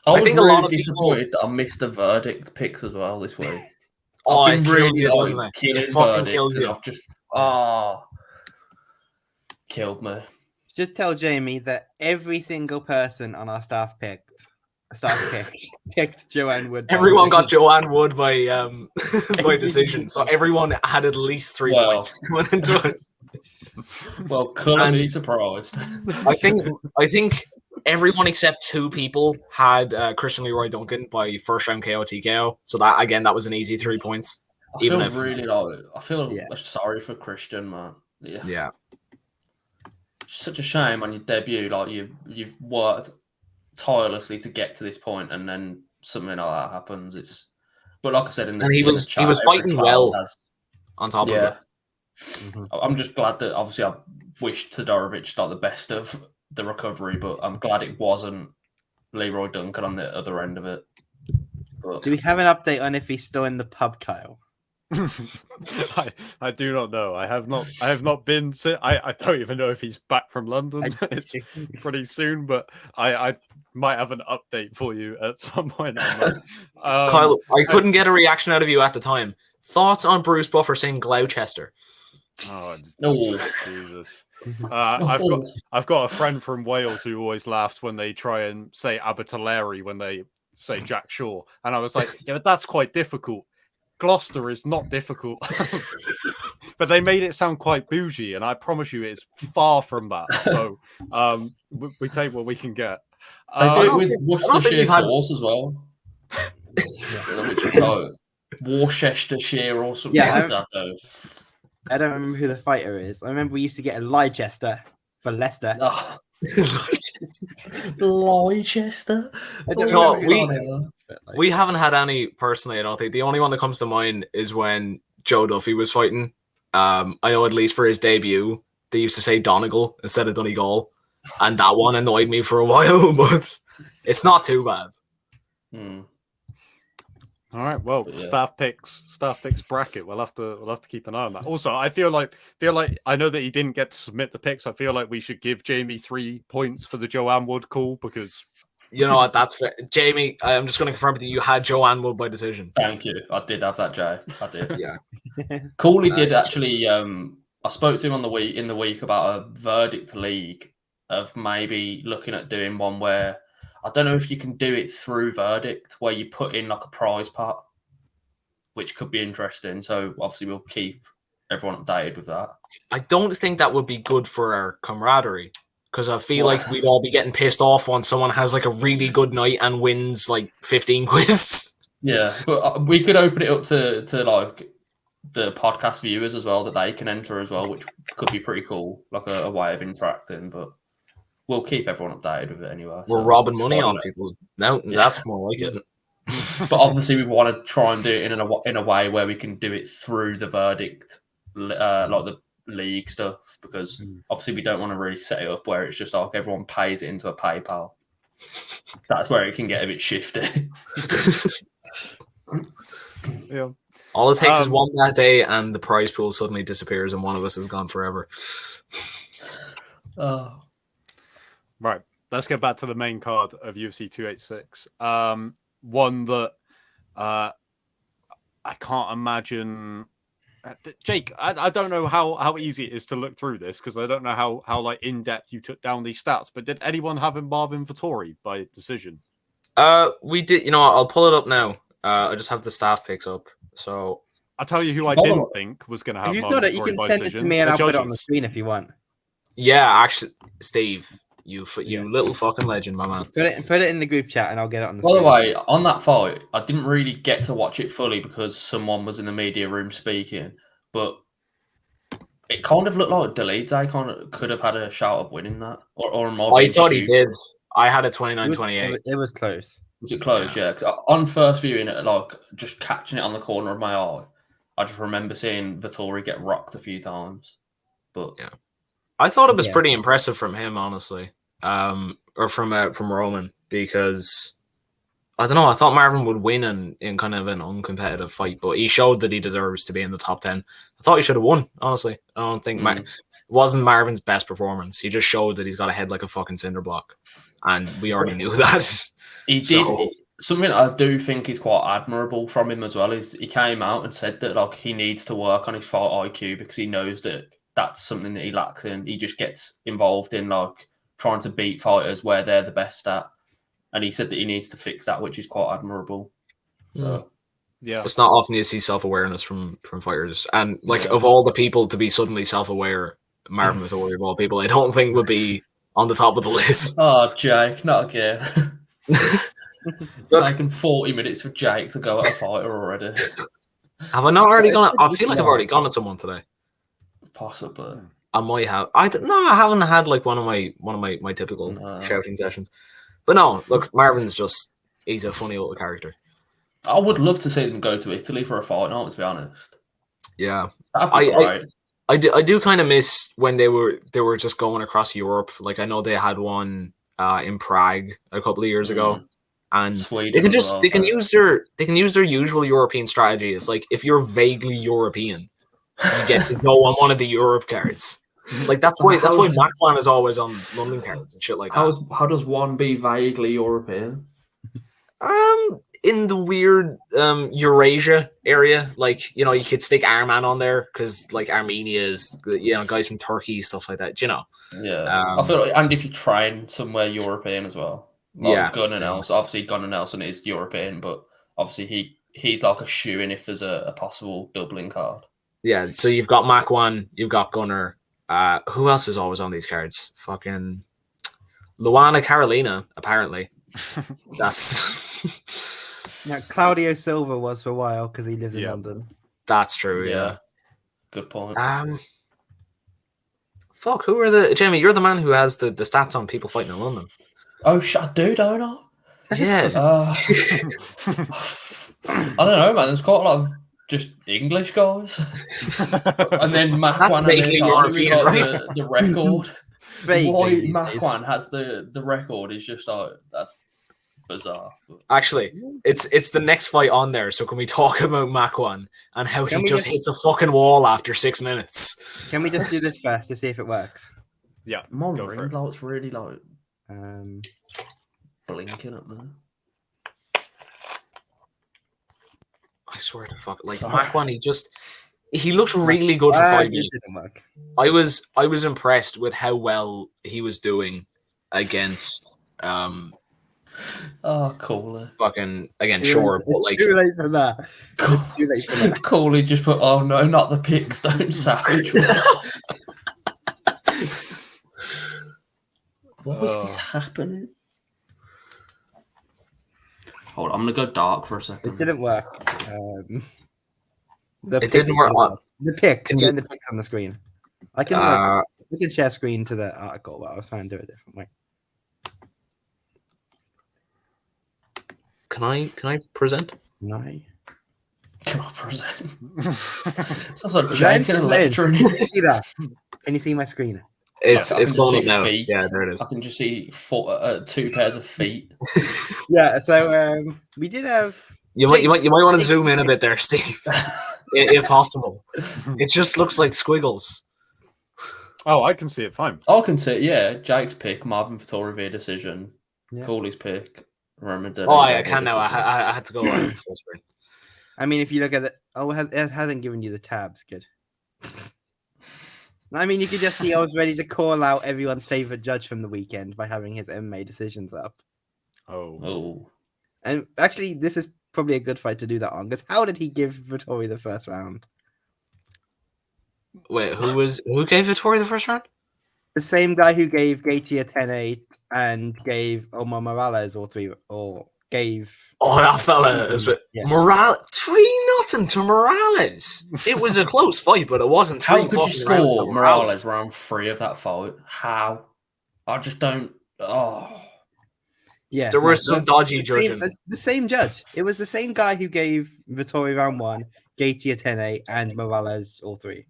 I think a lot really of disappointed that I missed the verdict picks as well this week. Oh, I've it been kills really you, doesn't it? killing It fucking verdicts, kills and you. I've just killed me. Should tell Jamie that every single person on our staff picked Joanne Wood. Everyone got Joanne Wood by by decision, so everyone had at least 3 points going into it. Well, couldn't be surprised. I think everyone except 2 people had Christian Leroy Duncan by first round KO TKO. So that was an easy 3 points. Even feel if- really like I feel Yeah. sorry for Christian, man. Yeah. Such a shame on your debut. Like you've worked tirelessly to get to this point, and then something like that happens. But like I said in the, And he in the was chat, every fighting clown well has- on top of yeah, it. Mhm. I'm just glad that obviously I wish Todorovic like the best of the recovery, but I'm glad it wasn't Leroy Duncan on the other end of it. But Do we have an update on if he's still in the pub, Kyle? I do not know. I have not been. I don't even know if he's back from London. It's pretty soon, but I might have an update for you at some point on that. Kyle, I couldn't get a reaction out of you at the time. Thoughts on Bruce Buffer saying Gloucester? Oh, no, Jesus. I've got a friend from Wales who always laughs when they try and say Abertillery when they say Jack Shaw, and I was like, yeah, but that's quite difficult. Gloucester is not difficult. But they made it sound quite bougie, and I promise you it's far from that. So we take what we can get. they do it with think Worcestershire you've had- sauce as well. Which is like Worcestershire or something Yeah, like that. Though. I don't remember who the fighter is. I remember we used to get a Leicester for Leicester. Oh. Leicester. I don't No, remember but, like, We haven't had any personally. I don't think the only one that comes to mind is when Joe Duffy was fighting. I know at least for his debut, they used to say Donegal instead of Donegal, and that one annoyed me for a while. But it's not too bad. Hmm. All right. Well, Yeah. staff picks bracket. We'll have to keep an eye on that. Also, I feel like I know that he didn't get to submit the picks. I feel like we should give Jamie 3 points for the Joanne Wood call because You know what? That's fair. Jamie, I'm just going to confirm that you had Joanne Wood by decision. Thank you. I did have that, Jay. I did. Yeah. Cooley did actually. I spoke to him in the week about a verdict league of maybe looking at doing one where I don't know if you can do it through verdict where you put in like a prize pot, which could be interesting. So obviously we'll keep everyone updated with that. I don't think that would be good for our camaraderie because I feel like we'd all be getting pissed off when someone has like a really good night and wins like 15 quids. Yeah, but we could open it up to like the podcast viewers as well that they can enter as well, which could be pretty cool, like a way of interacting. But we'll keep everyone updated with it anyway. We're so robbing money follow on it. people. No, that's more like it. But obviously, we want to try and do it in a way where we can do it through the verdict, like the league stuff, because obviously we don't want to really set it up where it's just like everyone pays it into a PayPal. That's where it can get a bit shifty. yeah. All it takes is one bad day and the prize pool suddenly disappears and one of us is gone forever. Oh. Right. Let's get back to the main card of UFC 286. One that I can't imagine. Jake, I don't know how easy it is to look through this because I don't know how like in depth you took down these stats. But did anyone have Marvin Vettori by decision? We did. You know, I'll pull it up now. I just have the staff picks up. So I'll tell you who I didn't think was going to have. If you've Marvin got it, you Vettori can by send it decision. to me and The I'll put it on the judges. screen if you want. yeah, actually, Steve, you little fucking legend, my man. Put it in the group chat and I'll get it on the By screen. the way, on that fight, I didn't really get to watch it fully because someone was in the media room speaking, but it kind of looked like Delete kind of could have had a shout of winning that. Or am I thought he did. I had a 29-28. It was close. Was it close? Yeah. 'Cause on first viewing it, like just catching it on the corner of my eye, I just remember seeing Vettori get rocked a few times. But Yeah. I thought it was Yeah. pretty impressive from him, honestly, or from Roman, because I don't know. I thought Marvin would win in kind of an uncompetitive fight, but he showed that he deserves to be in the top 10. I thought he should have won. Honestly, I don't think it wasn't Marvin's best performance. He just showed that he's got a head like a fucking cinder block, and we already knew that. he did something I do think is quite admirable from him as well. Is he came out and said that like he needs to work on his fight IQ because he knows that that's something that he lacks in. He just gets involved in like trying to beat fighters where they're the best at. And he said that he needs to fix that, which is quite admirable. So, Yeah. It's not often you see self-awareness from fighters, and like of all the people to be suddenly self-aware, Marvin Vettori of all people, I don't think would be on the top of the list. oh, Jake, not again. It's Look, taken 40 minutes for Jake to go at a fighter already. Have I not already It's gone? I pretty feel like I've long. already gone at someone today. Possibly. I might have. No, I haven't had like one of my typical No. shouting sessions. But no, look, Marvin's he's a funny little character. I would love to see them go to Italy for a fortnight, to be honest. Yeah. That'd be great. I do kind of miss when they were just going across Europe. Like I know they had one in Prague a couple of years ago, and Sweden they can as well, they can use their usual European strategy. It's like if you're vaguely European, you get to go on one of the Europe cards. Like that's why Macwan is always on London cards and shit like that. How does one be vaguely European? In the weird Eurasia area, like you could stick Arman on there because like Armenia is guys from Turkey, stuff like that. You know. Yeah, I feel like, and if you train somewhere European as well, like Gunnar Nelson. Obviously, Gunnar Nelson is European, but obviously he's like a shoe-in if there's a possible doubling card. Yeah, so you've got Macwan, you've got Gunnar. Who else is always on these cards? Fucking Luana Carolina, apparently. That's Now, Claudio Silva was for a while because he lives in London. that's true. Yeah. Good point. Fuck. Who are Jamie? You're the man who has the stats on people fighting in London. Oh, I do, don't I? Yeah. I don't know, man. There's quite a lot of just English guys, and then Macwan vaguely European, right? the record. Vaguely Why these days. Macwan has the record is just that's bizarre. Actually, it's the next fight on there. So can we talk about Macwan and how he just hits a fucking wall after 6 minutes? Can we just do this first to see if it works? Yeah. My go for ring it. light's really like blinking at me. I swear to fuck, like Sorry. Macwan, he looked really good for 5 It minutes. didn't work. I was impressed with how well he was doing against Cooley. fucking again sure, but It's like too late for that. It's too late for that. Cooley just put, oh no, not the Pickstone Savage. What is this happening? Hold on, I'm gonna go dark for a It second. didn't work. It didn't work. The pics. Can Getting you- the pics on the screen. I can we can share screen to the article, but I was trying to do it a different way. Can I present? No. Can I present? Sounds like Is that Jason and lecturing. Can you see that? Can you see my screen? It's I can just going up see now. feet. Yeah, there it is. I can just see 2 pairs of feet. Yeah. So we did have. You might want to zoom in a bit there, Steve, if possible. It just looks like squiggles. Oh, I can see it fine. I can see, yeah. Jake's pick, Marvin Vettori via decision. Yeah. Cooley's pick, Roman Deli. Oh, I can now. I had to go full screen. I mean, if you look at it, it hasn't given you the tabs. Good. I mean, you could just see I was ready to call out everyone's favorite judge from the weekend by having his MMA decisions up. Oh. And actually, this is probably a good fight to do that on, because how did he give Vittori the first round? Wait, who gave Vittori the first round? The same guy who gave Gaethje a 10-8 and gave Omar Morales gave. Oh, that fella is Yeah. Morales 3-0 to Morales. It was a close fight, but it wasn't. How could you fucking rounds score to Morales round 3 of that fight? How? I just don't. Oh. Yeah, There were some dodgy judging. The same judge. It was the same guy who gave Vittori round 1, Gaethje a 10-8, and Morales all 3.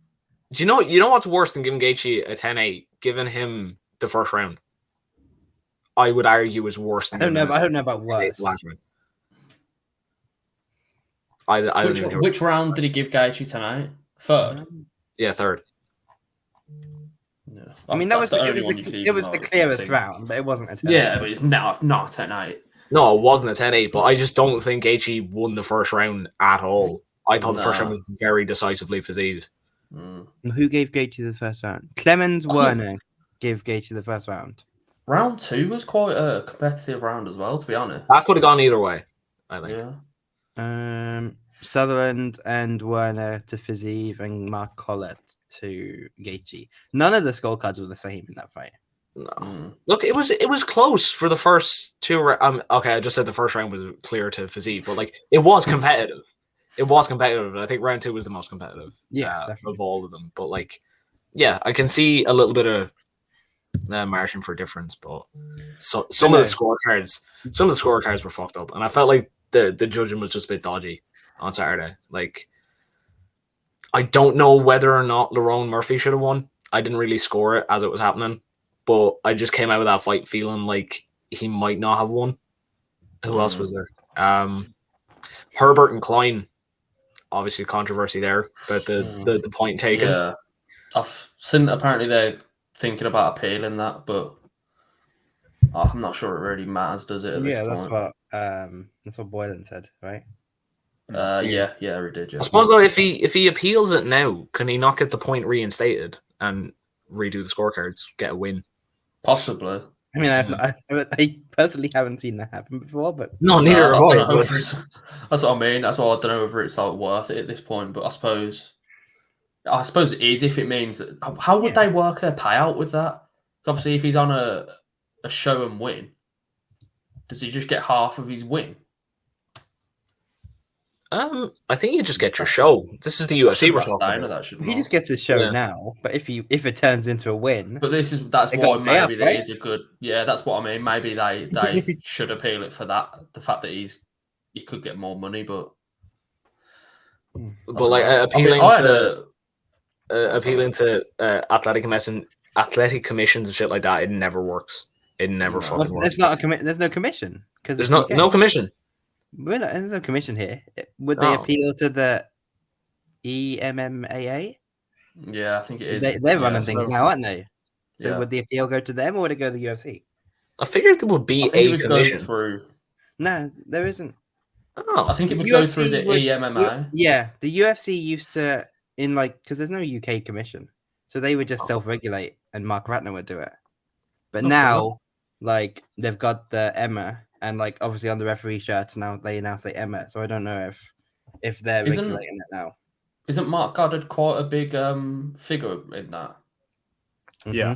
Do you know what's worse than giving Gaethje a 10-8? Giving him the first round, I would argue, was worse than. I don't know about worse. Last round. I don't even know. Which round did he give Gaethje tonight? Third. Yeah, third. Yeah. I mean, it was the clearest round, but it wasn't a 10-8. Yeah, but it's not 10-8. No, it wasn't a 10-8, but I just don't think Gaethje won the first round at all. I thought the first round was very decisively Fiziev. Who gave Gaethje the first round? Clemens Werner gave Gaethje the first round. Round 2 was quite a competitive round as well, to be honest. That could have gone either way, I think. Yeah. Sutherland and Werner to Fiziev and Mark Collett to Gaethje. None of the scorecards were the same in that fight. No. Look, it was close for the first two. Okay, I just said the first round was clear to Fiziev, but like it was competitive. It was competitive. I think round 2 was the most competitive. Yeah, definitely. Of all of them. But like, yeah, I can see a little bit of margin for difference. But some of the scorecards were fucked up, and I felt like the judging was just a bit dodgy on Saturday. Like, I don't know whether or not Lerone Murphy should have won. I didn't really score it as it was happening, but I just came out of that fight feeling like he might not have won. Who else was there? Herbert and Klein. Obviously, controversy there, but the point taken. Yeah, I've seen apparently they're thinking about appealing that, but I'm not sure it really matters, does it? At this point? That's what Boylan said, right? Yeah, he did. Yeah. I suppose though, if he appeals it now, can he not get the point reinstated and redo the scorecards, get a win? Possibly. I mean, I personally haven't seen that happen before, but no, neither have I. That's what I mean. That's why I don't know whether it's like worth it at this point. But I suppose it is if it means that. How would they work their payout with that? Obviously, if he's on a show and win, does he just get half of his win? I think you just get your show. This is the UFC we're talking about. He just gets his show now, but if it turns into a win, but that's why maybe there is a good. Yeah, that's what I mean. Maybe they should appeal it for that. The fact that he could get more money, but like appealing to athletic commissions and shit like that, it never works. It never fucking works. There's no commission because there's no commission. There's no commission here. Would they appeal to the EMMAA? Yeah, I think it is. They're running things now, aren't they? So would the appeal go to them or would it go to the UFC? I figured there would be a commission. Through... No, there isn't. Oh, I think it would go through the EMMA. Yeah, the UFC used to because there's no UK commission, so they would just self-regulate, and Mark Ratner would do it. But now, they've got the EMMA. And obviously on the referee shirts now they now say Emma, so I don't know if they're regulating it now. Isn't Mark Goddard quite a big figure in that? Yeah.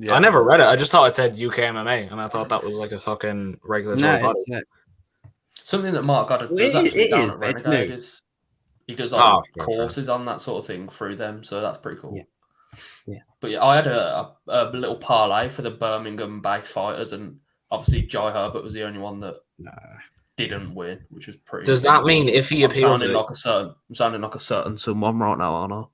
I never read it. I just thought it said UK MMA, and I thought that was like a fucking regulatory body. Something that Mark Goddard does actually down at Renegade is he does courses on that sort of thing through them, so that's pretty cool. Yeah. But yeah, I had a little parlay for the Birmingham-based fighters, and obviously, Jai Herbert was the only one that didn't win, which was pretty. Does that mean if he appeals it? I'm sounding like a certain someone right now, aren't I?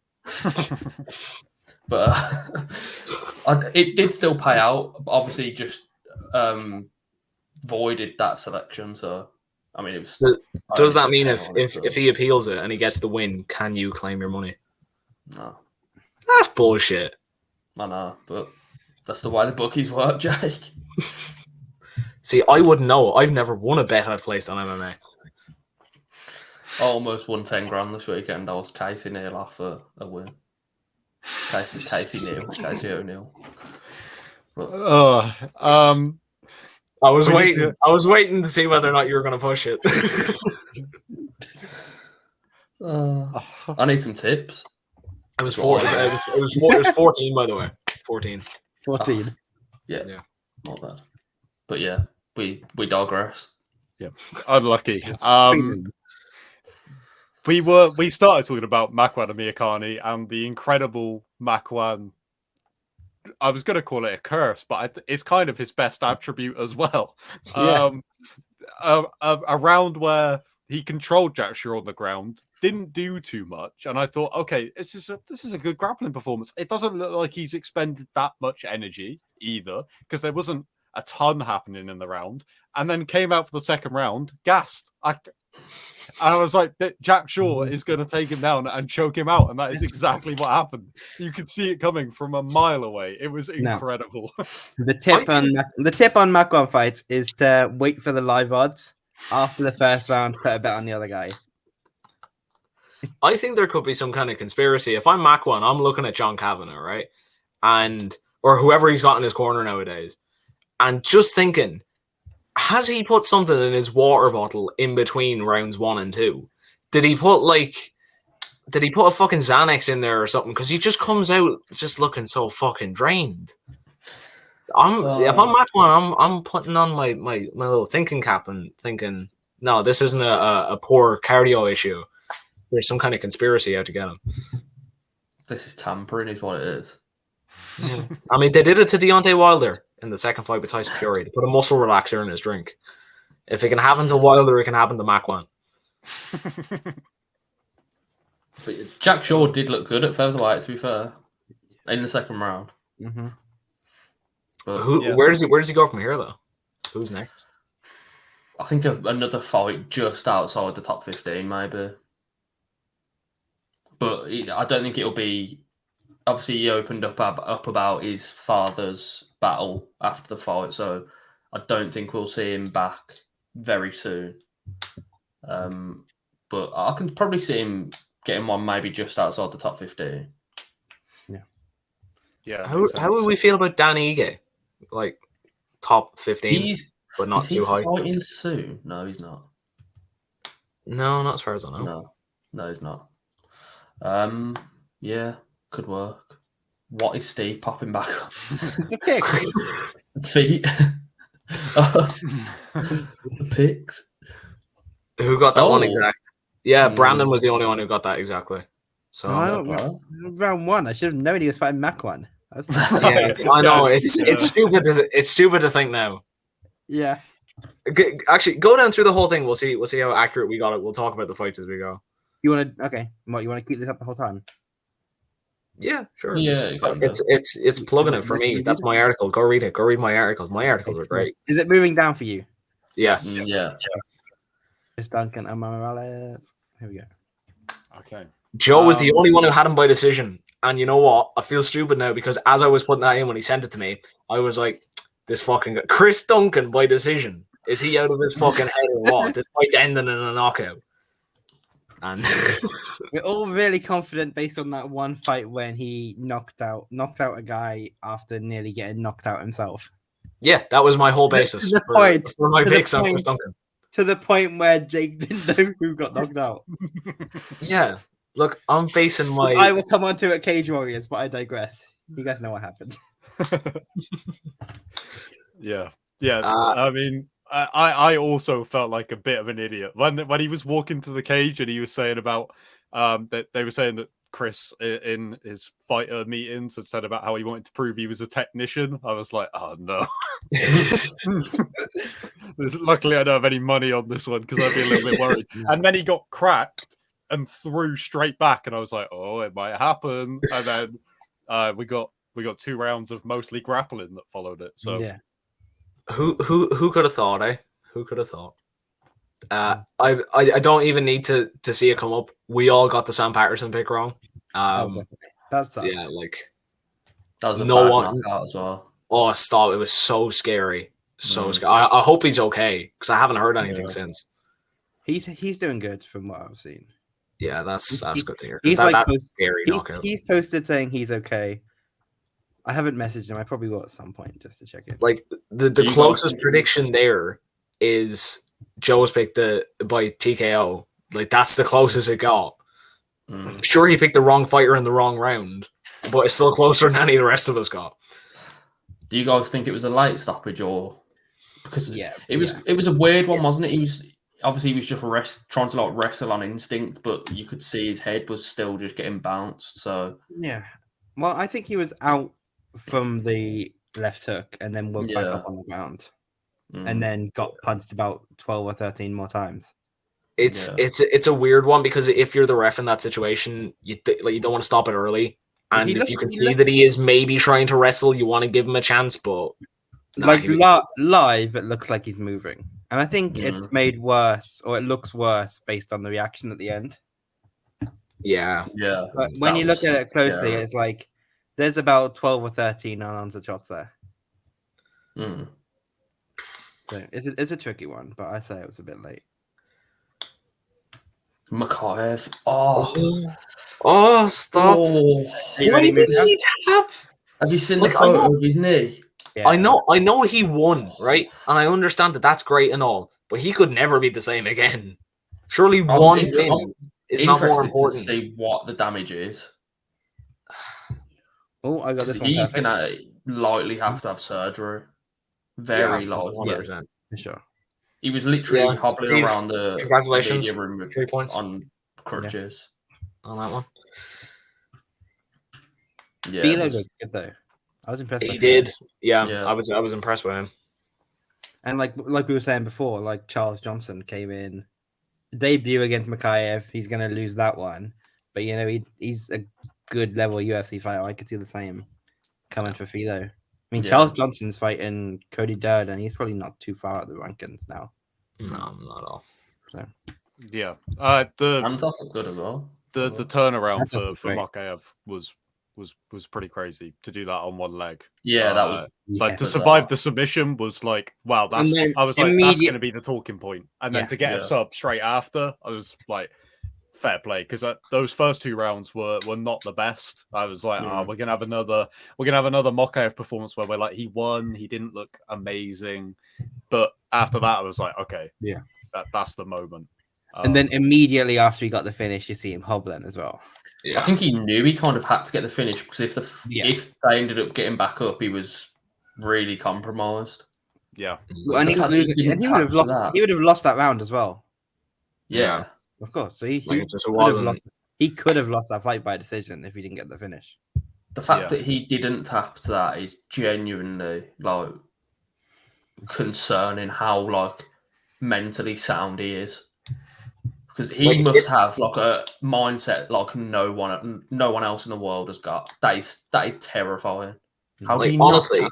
But it did still pay out. But obviously, just voided that selection. So, I mean, it was. Does that mean if he appeals it and he gets the win, can you claim your money? No. That's bullshit. I know, but that's the way the bookies work, Jake. See, I wouldn't know. I've never won a bet I've placed on MMA. I almost won 10 grand this weekend. I was Casey Neal off a win. Casey O'Neill. But... I was waiting to see whether or not you were going to push it. I need some tips. It was 14, by the way. 14. Yeah. Not bad. But yeah, we digress. Yeah, unlucky. We started talking about Makwan Amirkhani and the incredible Makwan. I was going to call it a curse, but it's kind of his best attribute as well. A round where he controlled Jack Shaw on the ground, didn't do too much, and I thought, okay, this is a good grappling performance. It doesn't look like he's expended that much energy either, because there wasn't a ton happening in the round, and then came out for the second round, gassed. I was like, Jack Shaw is going to take him down and choke him out, and that is exactly what happened. You could see it coming from a mile away. It was incredible. The tip on Makwan fights is to wait for the live odds after the first round, put a bet on the other guy. I think there could be some kind of conspiracy. If I'm Makwan, I'm looking at John Kavanagh, right? Or whoever he's got in his corner nowadays, and just thinking, has he put something in his water bottle in between rounds 1 and 2? Did he put a fucking Xanax in there or something? Because he just comes out just looking so fucking drained. If I'm Makwan, I'm putting on my little thinking cap and thinking, no, this isn't a poor cardio issue. there's some kind of conspiracy out to get him. This is tampering, is what it is. I mean, they did it to Deontay Wilder in the second fight with Tyson Fury. They put a muscle relaxer in his drink. If it can happen to Wilder, it can happen to Makwan. But Jack Shaw did look good at featherweight, to be fair, in the second round. Mm-hmm. But Where does he go from here, though? Who's next? I think another fight just outside the top 15, maybe. But I don't think it'll be. Obviously, he opened up about his father's battle after the fight, so I don't think we'll see him back very soon. But I can probably see him getting one maybe just outside the top 15. Yeah. How would we feel about Dan Ige? Like top 15, but not is he too high. Fighting soon? No, he's not. No, not as far as I know. No, he's not. Yeah, could work. What is Steve popping back on? Feet. The picks. Who got that one Oh. exact? Yeah, Brandon was the only one who got that exactly. So Round one, I should have known he was fighting Makwan. yeah, I know it's stupid. It's stupid to think now. Yeah. Actually, go down through the whole thing. We'll see how accurate we got it. We'll talk about the fights as we go. You want to? Okay. What, you want to keep this up the whole time? Yeah, sure. Yeah, it's plugging it for me. That's my article. Go read it. Go read my articles. My articles are great. Is it moving down for you? Yeah. It's Duncan and Morales. Here we go. Okay. Joe was the only one who had him by decision. And you know what? I feel stupid now because as I was putting that in when he sent it to me, I was like, this fucking guy. Chris Duncan by decision. Is he out of his fucking head or what? This fight's ending in a knockout. And we're all really confident based on that one fight when he knocked out a guy after nearly getting knocked out himself. Yeah, that was my whole basis for my picks on Chris Duncan. To the point where Jake didn't know who got knocked out. Yeah. Look, I'm basing my... I will come on to it, Cage Warriors, but I digress. You guys know what happened. Yeah. I mean, I also felt like a bit of an idiot when he was walking to the cage and he was saying about that they were saying that Chris in his fighter meetings had said about how he wanted to prove he was a technician. I was like, oh no. Luckily, I don't have any money on this one because I'd be a little bit worried. And then he got cracked and threw straight back, and I was like, oh, it might happen. And then we got 2 rounds of mostly grappling that followed it. So yeah. Who could have thought, eh? Who could have thought? I don't even need to see it come up. We all got the Sam Patterson pick wrong. That's yeah, like that was a bad knockout as well. Oh, stop! It was so scary, scary. I hope he's okay because I haven't heard anything since. He's doing good from what I've seen. Yeah, that's good to hear. That's a scary knockout. He's posted saying he's okay. I haven't messaged him. I probably will at some point just to check in. Like the closest prediction there is Joe's picked by TKO. Like that's the closest it got. Sure, he picked the wrong fighter in the wrong round, but it's still closer than any of the rest of us got. Do you guys think it was a late stoppage or because it was a weird one, wasn't it? He was just trying to like wrestle on instinct, but you could see his head was still just getting bounced. So yeah, well, I think he was out from the left hook and then woke back up on the ground, and then got punched about 12 or 13 more times. It's a weird one because if you're the ref in that situation, you don't want to stop it early, and if you can see that he is maybe trying to wrestle, you want to give him a chance. But live, it looks like he's moving, and I think it's made worse, or it looks worse based on the reaction at the end. Yeah. But when you look at it closely, it's like there's about 12 or 13 unanswered shots there. So it's a tricky one, but I say it was a bit late. Makaev. Stop. What did he have? Have you seen the photo of his knee? Yeah. I know he won, right? And I understand that that's great and all, but he could never be the same again. Surely one win is not more important. To see what the damage is. Oh, I got this one. He's going to likely have to have surgery. Very likely. 100%. For sure. He was literally hobbling around the congratulations. media room 3 points on crutches. on that one. Yeah, Philo looked good though. I was impressed. He by Philo. did. Yeah, Yeah. I was impressed with him. And like we were saying before, like Charles Johnson came in, debut against Makayev. He's gonna lose that one, but you know he's a good level UFC fighter. I could see the same coming for Philo. I mean, Yeah. Charles Johnson's fighting Cody Durden, and he's probably not too far out the rankings now. No, not at all. So Yeah. And that's good as well. The turnaround That's for great. Makayev was pretty crazy to do that on one leg. Yeah, that was Like to bizarre. survive the submission was like, wow, that's then I was like, that's immediate- going to be the talking point. And then Yeah. to get a sub straight after, I was like, fair play, because those first 2 rounds were not the best. I was like, we're gonna have another Makayev performance where we're like, he won, he didn't look amazing, but after that, I was like, okay, Yeah. that's the moment. And then immediately after he got the finish, you see him hobbling as well. Yeah. I think he knew he kind of had to get the finish because if they ended up getting back up, he was really compromised. Yeah. And he would have lost that round as well. Yeah. Of course. So he could have lost that fight by decision if he didn't get the finish. The fact that he didn't tap to that is genuinely like concerning how like mentally sound he is. Because he must have like a mindset like no one else in the world has got. That is terrifying. How do you honestly,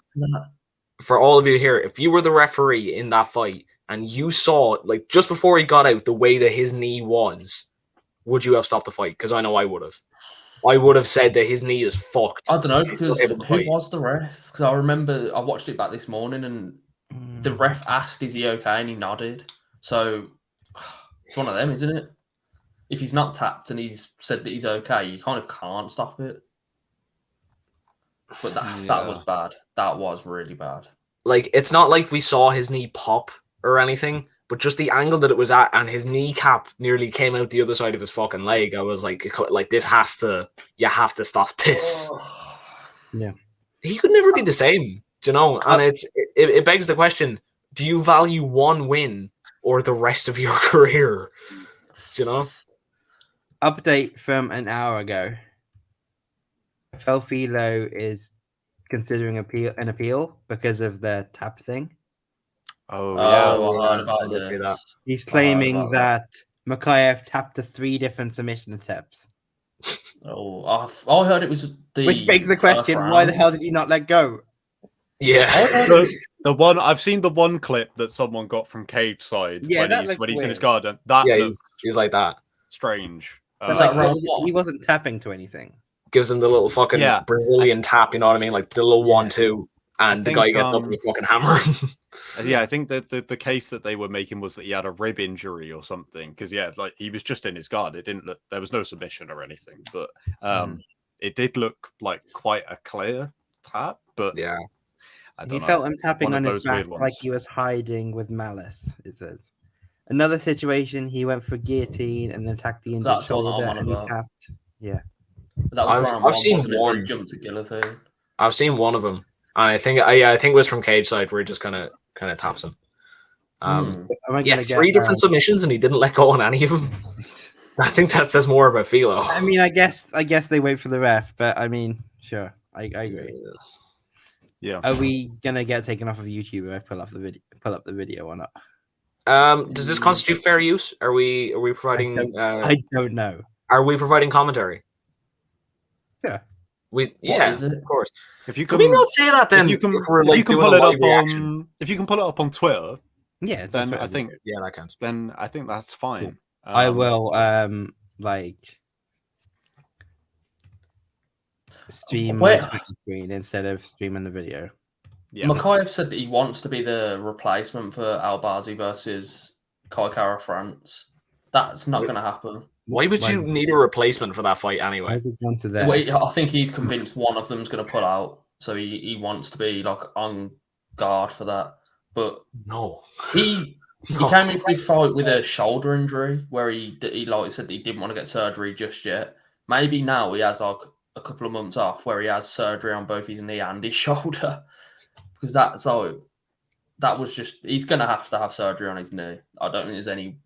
for all of you here, if you were the referee in that fight and you saw like just before he got out the way that his knee was, would you have stopped the fight? Because I know I would have. I would have said that his knee is fucked. I don't know because who was the ref? Because I remember I watched it back this morning and the ref asked, "Is he okay?" and he nodded. So it's one of them, isn't it? If he's not tapped and he's said that he's okay, you kind of can't stop it. But that was bad. That was really bad. Like, it's not like we saw his knee pop or anything, but just the angle that it was at and his kneecap nearly came out the other side of his fucking leg. I was like you have to stop this. Yeah. He could never be the same, you know? And it begs the question, do you value one win or the rest of your career? Do you know? Update from an hour ago. Philo is considering an appeal because of the tap thing. Oh yeah, I heard about Let's see that. He's claiming that Makayev tapped to 3 different submission attempts. Oh, I heard it was Which begs the question: why the hell did you not let go? Yeah. the one I've seen the one clip that someone got from Cage Side when he's in his garden. That he's like that. Strange. He wasn't tapping to anything. Gives him the little fucking Brazilian tap, you know what I mean? Like the little 1-2, and the guy gets up and fucking hammer him. Yeah, I think that the case that they were making was that he had a rib injury or something. Because like he was just in his guard. It didn't look, there was no submission or anything, but it did look like quite a clear tap. But yeah, I don't he know. felt him tapping One on of his those weird back ones. like he was hiding with malice. It says. Another situation, he went for guillotine and attacked the injured shoulder and he tapped. Yeah. That was I've seen one. Jump to guillotine. I've seen one of them. I think it was from Cage Side where he just kind of taps him. 3 different submissions and he didn't let go on any of them. I think that says more about Philo. I mean, I guess they wait for the ref, but I mean, sure, I agree. Yes. Yeah. Are we gonna get taken off of YouTube if I pull up the video or not? Does this constitute fair use? Are we providing? I don't know. Are we providing commentary? Yeah. Of course. If you can we not say that then? If you can pull it up on Twitter, yeah, then I think that counts. Then I think that's fine. Cool. I will stream my Twitter screen instead of streaming the video. Yeah. Makayev said that he wants to be the replacement for Albazi versus Kai Kara France. That's not going to happen. Why would you need a replacement for that fight anyway? Why has it gone to that? I think he's convinced one of them's going to pull out, so he wants to be like on guard for that. But no, he came into this fight with a shoulder injury where he like said that he didn't want to get surgery just yet. Maybe now he has like a couple of months off where he has surgery on both his knee and his shoulder. Because that was just, he's going to have surgery on his knee. I don't think there's any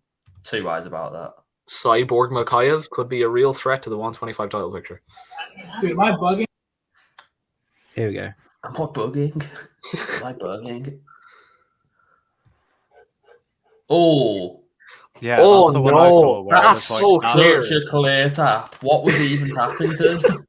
2 ways about that. Cyborg Makayev could be a real threat to the 125 title picture. Dude, am I bugging? Here we go. Am I bugging? Am I bugging? Oh, Yeah, Oh, that's the one I no. saw. Where That's it was so like, clear. such a clear tap. What was he even tapping to?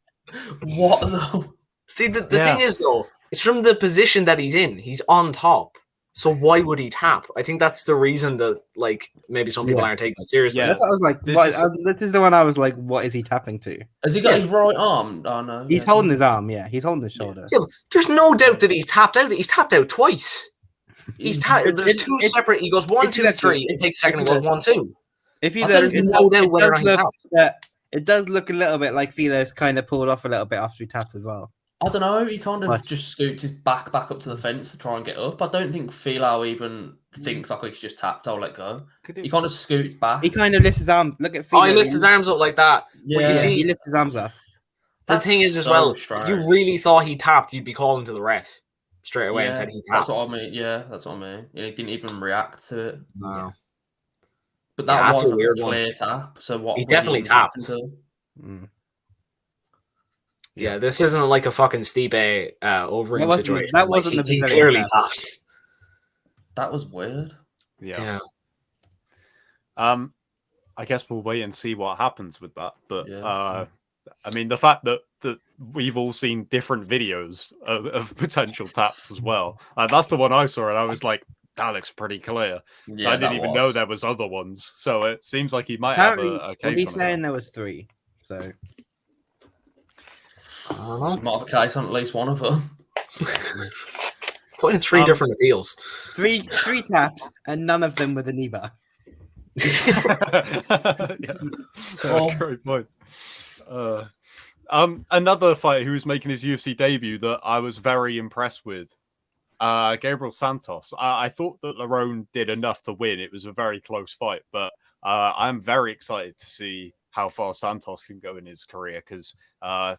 What the? See, the Yeah. thing is, though, it's from the position that he's in. He's on top. So why would he tap? I think that's the reason that, like, maybe some people Yeah. aren't taking it seriously. Yeah. That's what I was like. This is the one I was like, what is he tapping to? Has he got Yeah. his right arm? Oh no. He's yeah. holding his arm. Yeah, he's holding his shoulder. Yeah, but there's no doubt that he's tapped out. He's tapped out twice. He's tapped. It- There's it- two it- separate. He goes 1, if you 2, look- 3. It takes a second and goes 1, 2. If you I look, think it there's does, no doubt it whether or does not he look tapped. it does look a little bit like Philo's kind of pulled off a little bit after he taps as well. I don't know. He kind of What? just scooped his back up to the fence to try and get up. I don't think Philo even thinks like he's just tapped. I'll let go. He kind of scoots back. He kind of lifts his arms. Look at Philo. Oh, he lifts his arms up like that. Yeah. But you see, He lifts his arms up. the That's thing is as so well, strange. if you really thought he tapped, you'd be calling to the ref straight away and Yeah, said he tapped. That's what I mean. Yeah, that's what I mean. He didn't even react to it. No. But Yeah, that that's was a a weird one. clear tap. So what? He was definitely even tapped. tapping to? Mm. Yeah, this isn't like a fucking Stipe over him That wasn't- situation. that Like, wasn't he, the he Brazilian clearly tap. tapped. That was weird. yeah. I guess we'll wait and see what happens with that. But Yeah. I mean, the fact that we've all seen different videos of potential taps as well. That's the one I saw, and I was like, that looks pretty clear. Yeah, I didn't that even was. know there was other ones. So it seems like he might have Apparently, a well, case he's on saying him. there was 3. So I don't know. He might have a case on at least one of them. Put in 3 different appeals. three taps, and none of them with a knee bar. Yeah. Great point. Another fighter who was making his UFC debut that I was very impressed with, Gabriel Santos. I thought that Lerone did enough to win. It was a very close fight, but I'm very excited to see how far Santos can go in his career because I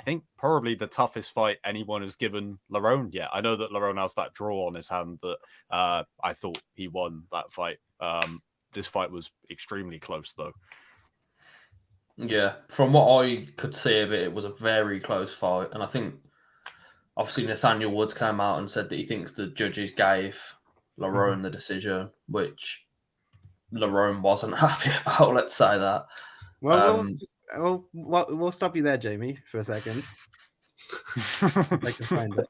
think probably the toughest fight anyone has given Lerone yet. I know that Lerone has that draw on his hand that I thought he won that fight. This fight was extremely close, though. Yeah, from what I could see of it, it was a very close fight, and I think obviously Nathaniel Woods came out and said that he thinks the judges gave Lerone the decision, which Lerone wasn't happy about. Let's say that. Well, we'll stop you there, Jamie, for a second. I can find it.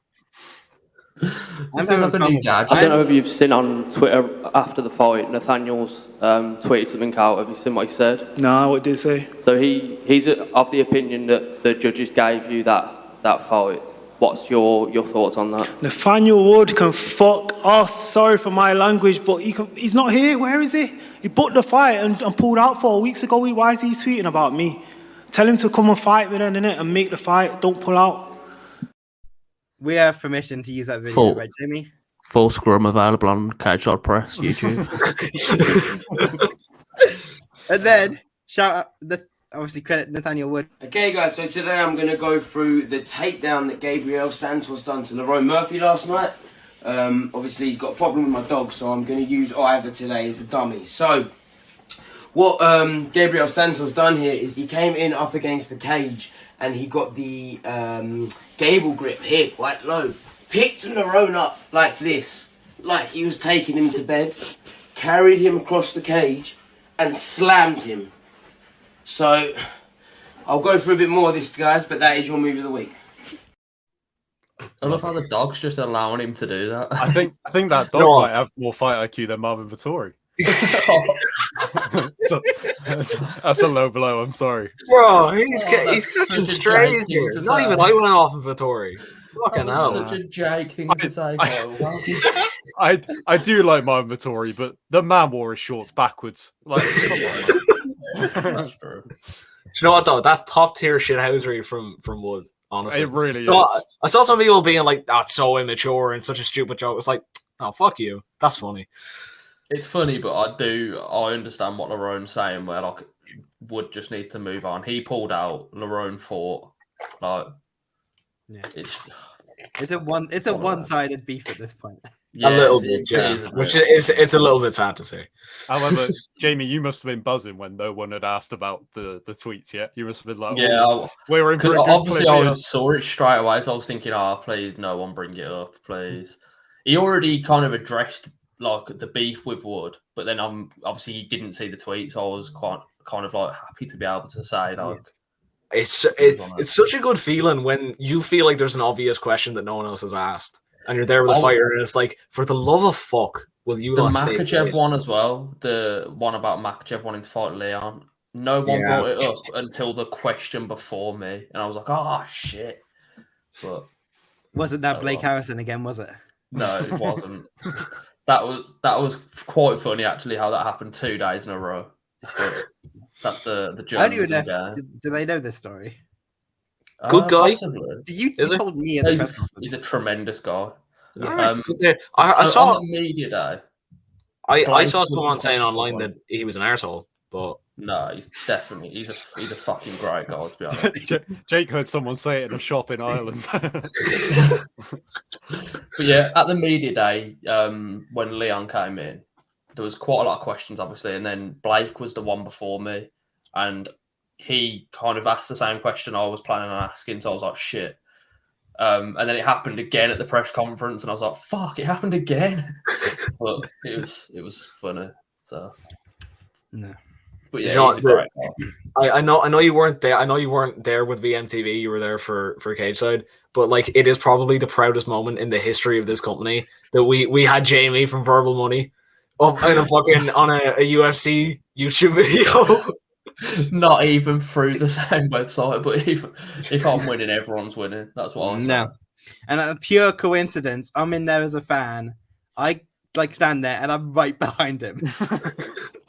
This is like a new gadget. I don't know if you've seen on Twitter after the fight, Nathaniel's tweeted something out. Have you seen what he said? No, what did he say? So he's of the opinion that the judges gave you that fight. What's your thoughts on that? Nathaniel Wood can fuck off. Sorry for my language, but he's not here. Where is he? He booked the fight and pulled out 4 weeks ago. Why is he tweeting about me? Tell him to come and fight me then, innit? And make the fight. Don't pull out. We have permission to use that video, Full. right, Jamie? Full scrum available on Cage Lord Press YouTube. And then shout out obviously credit Nathaniel Wood. Okay guys, so today I'm going to go through the takedown that Gabriel Santos done to Lerone Murphy last night. Obviously he's got a problem with my dog, so I'm going to use Ivor today as a dummy. So, what Gabriel Santos done here is he came in up against the cage and he got the gable grip here quite low. Picked Lerone up like this, like he was taking him to bed, carried him across the cage and slammed him. So, I'll go through a bit more of this, guys, but that is your move of the week. I love how the dog's just allowing him to do that. I think that dog No. might have more fight IQ than Marvin Vittori. So, that's a low blow. I'm sorry. Bro, he's that's catching such a strays Jake here. thing to Not say. even I went off of Vittori. Fucking That hell. was such a Jake thing to say. I do like Marvin Vittori, but the man wore his shorts backwards. Like, come on. That's true. Do you know what though? That's top tier shithousery from Wood. Honestly, It really is. So, I saw some people being like, "That's so immature and such a stupid joke." It's like, oh fuck you. That's funny. It's funny, but I understand what Lerone's saying, where like Wood just needs to move on. He pulled out, Lerone fought. Like, Yeah. it's It's a one-sided beef at this point. A little it- bit, it yeah. is a Which bit. it's a little bit sad to see. However, Jamie, you must have been buzzing when no one had asked about the tweets yet. You must have been like, Yeah, "Oh, we're in for because a good obviously clip I here." saw it straight away, so I was thinking, oh, please, no one bring it up, please. He already kind of addressed like the beef with Wood, but then obviously he didn't see the tweet, so I was kind of like happy to be able to say like. It's such a good feeling when you feel like there's an obvious question that no one else has asked, and you're there with a fighter, and it's like, for the love of fuck, will you The not stay Makachev quiet? one as well, the one about Makachev wanting to fight Leon. No one brought it up until the question before me, and I was like, "Oh shit!" But Wasn't that Blake Harrison again? Was it? no, it wasn't. that was quite funny actually. How that happened 2 days in a row. But that's the I don't even journalism know. guy. Do they know this story? Good guy. Possibly. You Is it? told me at the He's, press a, conference. he's a tremendous guy. Yeah. I So saw on the media day. I Blake saw was someone the saying question online one. that he was an arsehole, but No, he's a fucking great guy to be honest. Jake heard someone say it in a shop in Ireland. But yeah, at the media day, when Leon came in, there was quite a lot of questions, obviously, and then Blake was the one before me, and he kind of asked the same question I was planning on asking, so I was like, shit. And then it happened again at the press conference, and I was like, fuck, it happened again. But it was funny. So No. but yeah, Jean, he's a great guy. I know you weren't there. I know you weren't there with VMTV. You were there for Cage Side, but like, it is probably the proudest moment in the history of this company that we had Jamie from Verbal Money up in a fucking on a UFC YouTube video. Not even through the same website, but if I'm winning, everyone's winning. That's what I say. No. And a pure coincidence, I'm in there as a fan. I like stand there and I'm right behind him.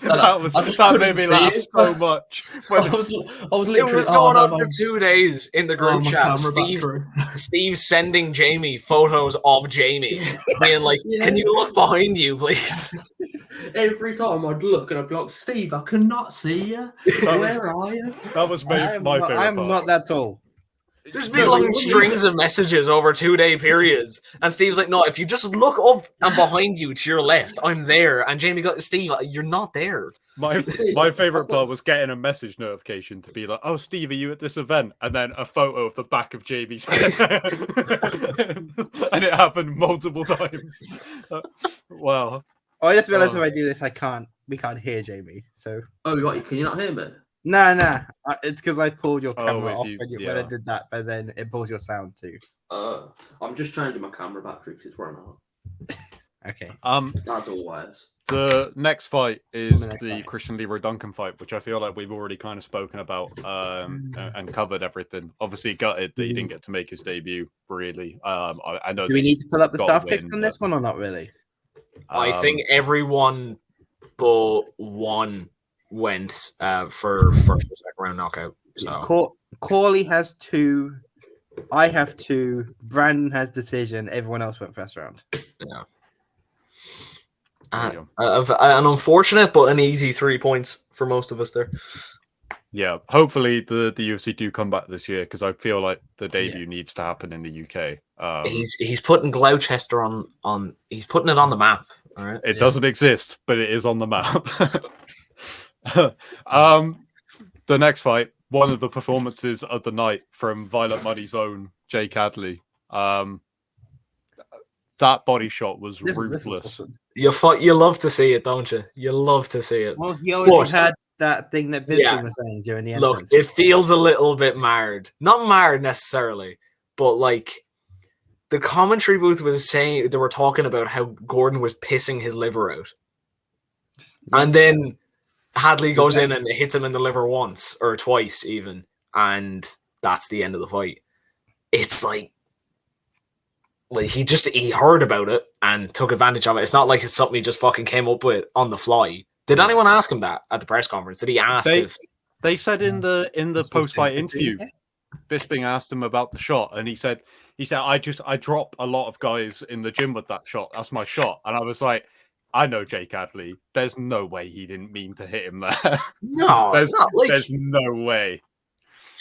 that made me laugh so much. I was literally. It was going on for 2 days in the group my chat. camera battery. Steve sending Jamie photos of Jamie, being like, "Can you look behind you, please?" Every time I'd look and I'd be like, Steve, I cannot see you. Where are you? That was my favorite part. I'm not that tall. There's been like strings of messages over 2-day periods, and Steve's like, "No, if you just look up and behind you to your left, I'm there." And Jamie got, "Steve, you're not there." My favorite part was getting a message notification to be like, "Oh, Steve, are you at this event?" And then a photo of the back of Jamie's head, and it happened multiple times. Wow. Oh, I just realized if I do this, we can't hear Jamie. So Oh, what? Can you not hear me? nah. It's because I pulled your camera with off you, when I did that, but then it pulls your sound too. I'm just changing my camera battery because it's running out. Okay. As always. The next fight is The next the fight. Christian Leroy Duncan fight, which I feel like we've already kind of spoken about and covered everything. Obviously, gutted that he didn't get to make his debut. Really, I know. Do we need to pull up the got staff a picks win, on this one or not really? I think everyone but one went for first or second round knockout. So Corley has 2. I have 2. Brandon has decision. Everyone else went first round. yeah. An unfortunate but an easy 3 points for most of us there. Yeah, hopefully the UFC do come back this year because I feel like the debut needs to happen in the UK. He's putting Gloucester on. He's putting it on the map. All right. It doesn't exist, but it is on the map. The next fight, one of the performances of the night from Violent Money's own Jake Adley. That body shot was ruthless. Awesome. You love to see it, don't you? You love to see it. Well, he already had that thing that Bisbee was saying during the Look, entrance. it feels a little bit marred. Not marred necessarily, but like the commentary booth was saying, they were talking about how Gordon was pissing his liver out. And then Hadley goes in and hits him in the liver once or twice even, and that's the end of the fight. It's like, well, he heard about it and took advantage of it. It's not like it's something he just fucking came up with on the fly. Did anyone ask him that at the press conference? Did he ask if they said in the post-fight interview, Bisping asked him about the shot, and he said I drop a lot of guys in the gym with that shot. That's my shot. And I was like, I know Jake Adley. There's no way he didn't mean to hit him there. No, there's not like, there's no way.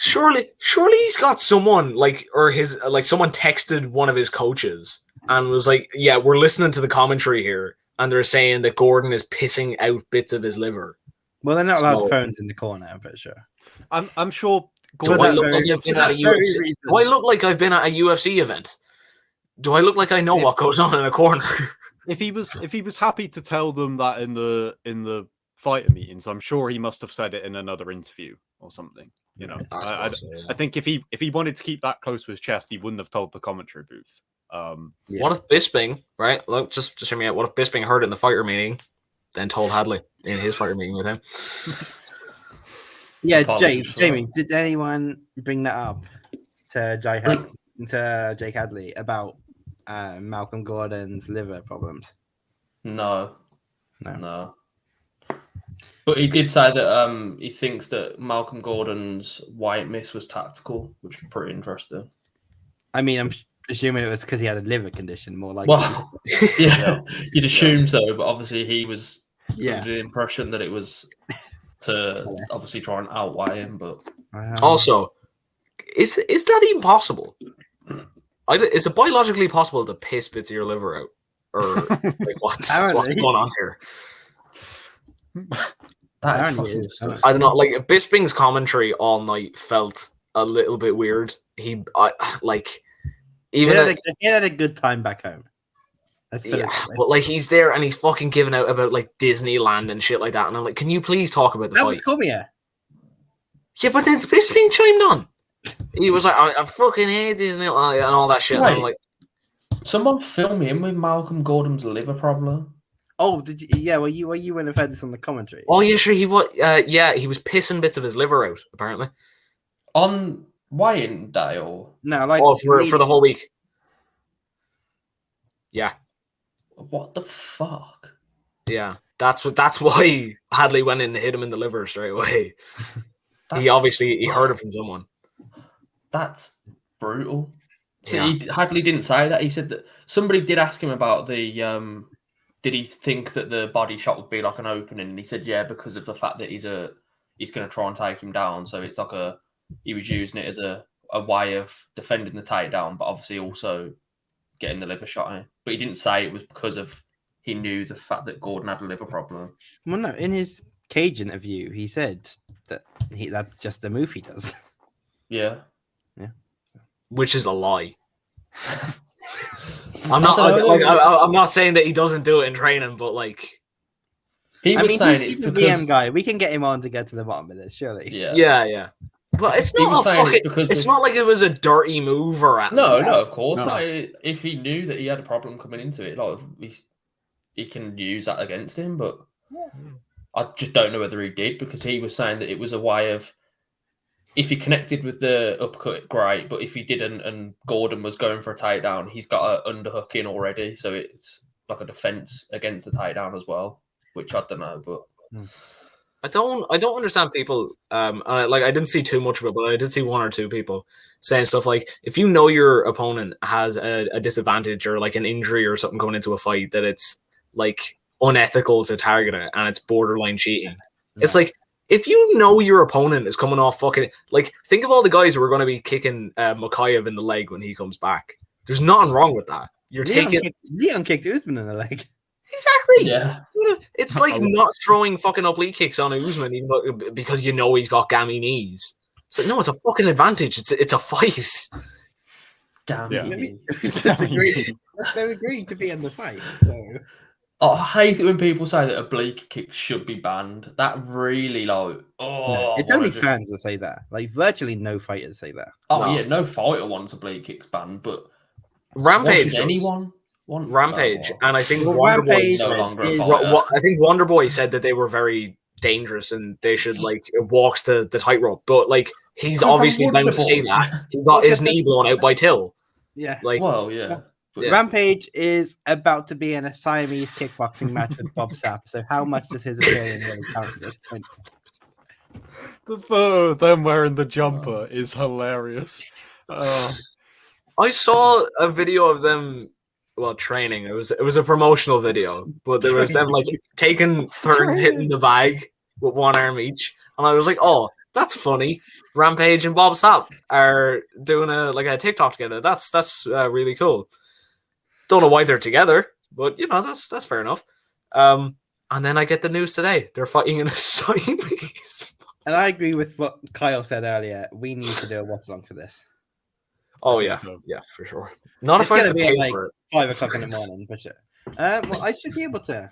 Surely he's got someone someone texted one of his coaches and was like, "Yeah, we're listening to the commentary here, and they're saying that Gordon is pissing out bits of his liver." Well, they're not allowed phones in the corner, I'm pretty sure. I'm sure. Do I look like I've been at a UFC? Do I look like I've been at a UFC event? Do I look like I know what goes on in a corner? If he was happy to tell them that in the fighter meetings, I'm sure he must have said it in another interview or something. You know, I think if he wanted to keep that close to his chest, he wouldn't have told the commentary booth. What if Bisping, right? Look, just hear me out. What if Bisping heard it in the fighter meeting, then told Hadley in his fighter meeting with him? Yeah, Jamie, did anyone bring that up to Jake Hadley about Malcolm Gordon's liver problems? No. But he did say that he thinks that Malcolm Gordon's weight miss was tactical, which is pretty interesting. I mean, I'm assuming it was because he had a liver condition, more likely. Well, yeah, you'd assume so, but obviously he was under the impression that it was to obviously try and outweigh him. But also, is that even possible? Is it biologically possible to piss bits of your liver out, or like what's going on here? That is fucking disgusting. I don't know. Like Bisping's commentary all night felt a little bit weird. He had a good time back home. But like he's there and he's fucking giving out about like Disneyland and shit like that, and I'm like, can you please talk about the fight? That was Cormier. Yeah, but then Bisping chimed on. He was like, I fucking hate Disneyland and all that shit. Right. And I'm like, someone film him with Malcolm Gordon's liver problem. Oh, did you? Yeah, well, you wouldn't have heard this on the commentary. Oh yeah, sure. He was. He was pissing bits of his liver out apparently on weigh-in day or for the whole week. Yeah. What the fuck? Yeah, that's why Hadley went in and hit him in the liver straight away. He heard it from someone. That's brutal. So Yeah. Hadley didn't say that. He said that somebody did ask him about the. Did he think that the body shot would be like an opening? And he said, yeah, because of the fact that he's going to try and take him down. So it's like he was using it as a way of defending the takedown, but obviously also getting the liver shot in. But he didn't say it was because of he knew the fact that Gordon had a liver problem. Well, no, in his cage interview, he said that that's just a move he does. Yeah. Which is a lie. I'm not saying that he doesn't do it in training, but like he's a VM guy. We can get him on to get to the bottom of this, surely. Yeah. But it's not like it was a dirty move or anything. No, of course not. If he knew that he had a problem coming into it, like he can use that against him. But I just don't know whether he did, because he was saying that it was a way of, if he connected with the uppercut, great. But if he didn't, and Gordon was going for a takedown, he's got an underhook in already, so it's like a defense against the takedown as well. Which I don't know, but I don't understand people. I didn't see too much of it, but I did see one or two people saying stuff like, if you know your opponent has a disadvantage or like an injury or something going into a fight, that it's like unethical to target it and it's borderline cheating. Yeah. It's like, if you know your opponent is coming off fucking, like, think of all the guys who are going to be kicking Makayev in the leg when he comes back. There's nothing wrong with that. Leon kicked Usman in the leg. Exactly. Yeah. It's like not throwing fucking oblique kicks on Usman because you know he's got gammy knees. So no, it's a fucking advantage. It's a fight. Gammy. They agreed to be in the fight. So. I hate it when people say that oblique kicks should be banned. That really it's only fans that say that. Like virtually no fighters say that. No fighter wants oblique kicks banned, but Rampage. Anyone want Rampage? And I think Wonderboy said that they were very dangerous and they should walks the tightrope. But like he's obviously bound to say that. He got his knee blown out by Till. Yeah. Rampage is about to be in a Siamese kickboxing match with Bob Sapp. So how much does his opinion really count at this point? The photo of them wearing the jumper is hilarious. I saw a video of them training. It was a promotional video, but there was them taking turns hitting the bag with one arm each. And I was like, oh, that's funny. Rampage and Bob Sapp are doing a TikTok together. That's really cool. Don't know why they're together, but that's fair enough. And then I get the news today. They're fighting in a Siamese. And I agree with what Kyle said earlier. We need to do a watch along for this. Oh yeah, for sure. Not It's if I gonna have to be pay at like for it. 5 o'clock in the morning, for sure. Well, I should be able to.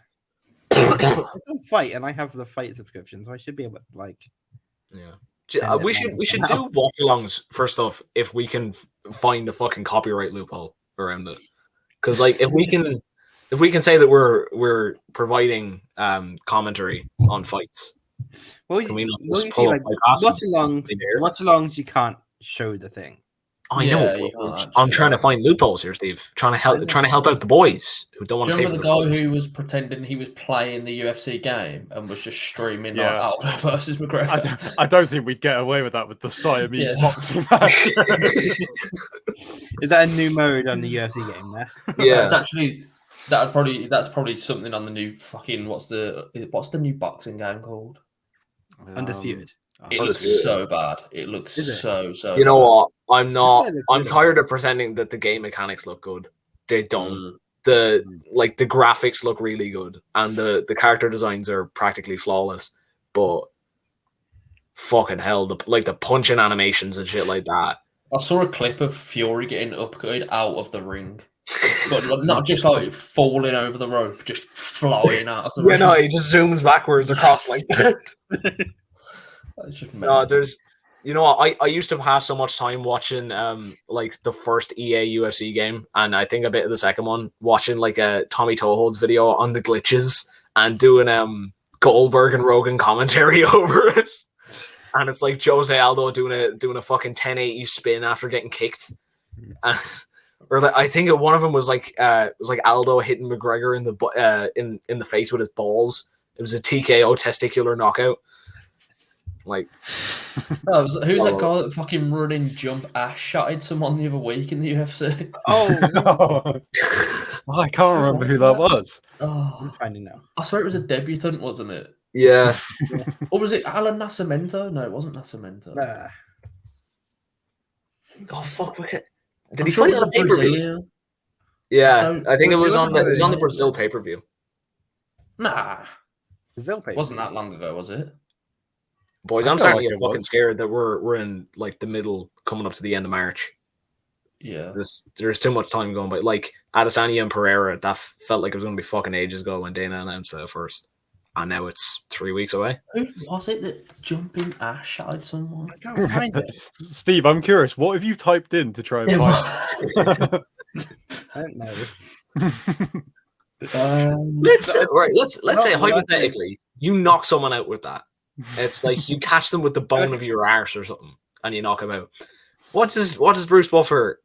It's on Fight, and I have the Fight subscription, so I should be able to like. Yeah. Send We it should round do somehow. watch-alongs for stuff if we can find a fucking copyright loophole around it. Because like if we can say that we're providing commentary on fights, Well, can we not well, just you pull see, up like, podcasts watch and alongs. they there? Watch alongs, you can't show the thing. I know, Yeah, you but can't I'm actually, trying to no. find loopholes here, Steve. Trying to help out the boys who don't want Do to you pay for remember the the guy fights. who was pretending he was playing the UFC game and was just streaming like Yeah. Aldo versus McGregor? I don't think we'd get away with that with the Siamese Yeah. boxing match. Is that a new mode on the UFC game there? Yeah, It's actually that's probably something on the new fucking what's the new boxing game called? Undisputed. It Oh, looks that's good. so bad. It looks Is it? so. you know bad. what? I'm not. Yeah, they're I'm good. tired of pretending that the game mechanics look good. They don't. Mm. The graphics look really good, and the character designs are practically flawless. But fucking hell, the punching animations and shit like that. I saw a clip of Fury getting upgraded out of the ring, but not just like falling over the rope, just flying out of the Yeah, ring. no, he just zooms backwards across like that. It's just No, mental. there's, you know what? I used to pass so much time watching like the first EA UFC game, and I think a bit of the second one, watching like a Tommy Tohold's video on the glitches and doing Goldberg and Rogan commentary over it. And it's like Jose Aldo doing a fucking 1080 spin after getting kicked. Or like, I think one of them was like Aldo hitting McGregor in the face with his balls. It was a TKO testicular knockout. Like, Who's that guy that fucking running jump ass shotted someone the other week in the UFC? Oh, I can't remember who that was. Oh, I'm finding now. I swear it was a debutant, wasn't it? yeah. Or was it Alan Nascimento? No, it wasn't Nascimento. Nah. Oh fuck! Did I'm he sure fight it was on a a pay per view? Brazilian. Yeah, No, I think it it was wasn't on the Brazilian. Brazil pay per view. Nah, Brazil paper. it wasn't that long ago, was it? Boys, I I'm felt starting like to it get fucking was. scared that we're in like the middle, coming up to the end of March. Yeah. There's too much time going by. Like Adesanya and Pereira, that felt like it was going to be fucking ages ago when Dana announced it first, and now it's 3 weeks away. Who was it that jumping ass shotted someone? I can't find it. Steve, I'm curious. What have you typed in to try and It find? I don't know. Let's say No, hypothetically, you knock someone out with that. It's like you catch them with the bone of your arse or something, and you knock them out. What does Bruce Buffer?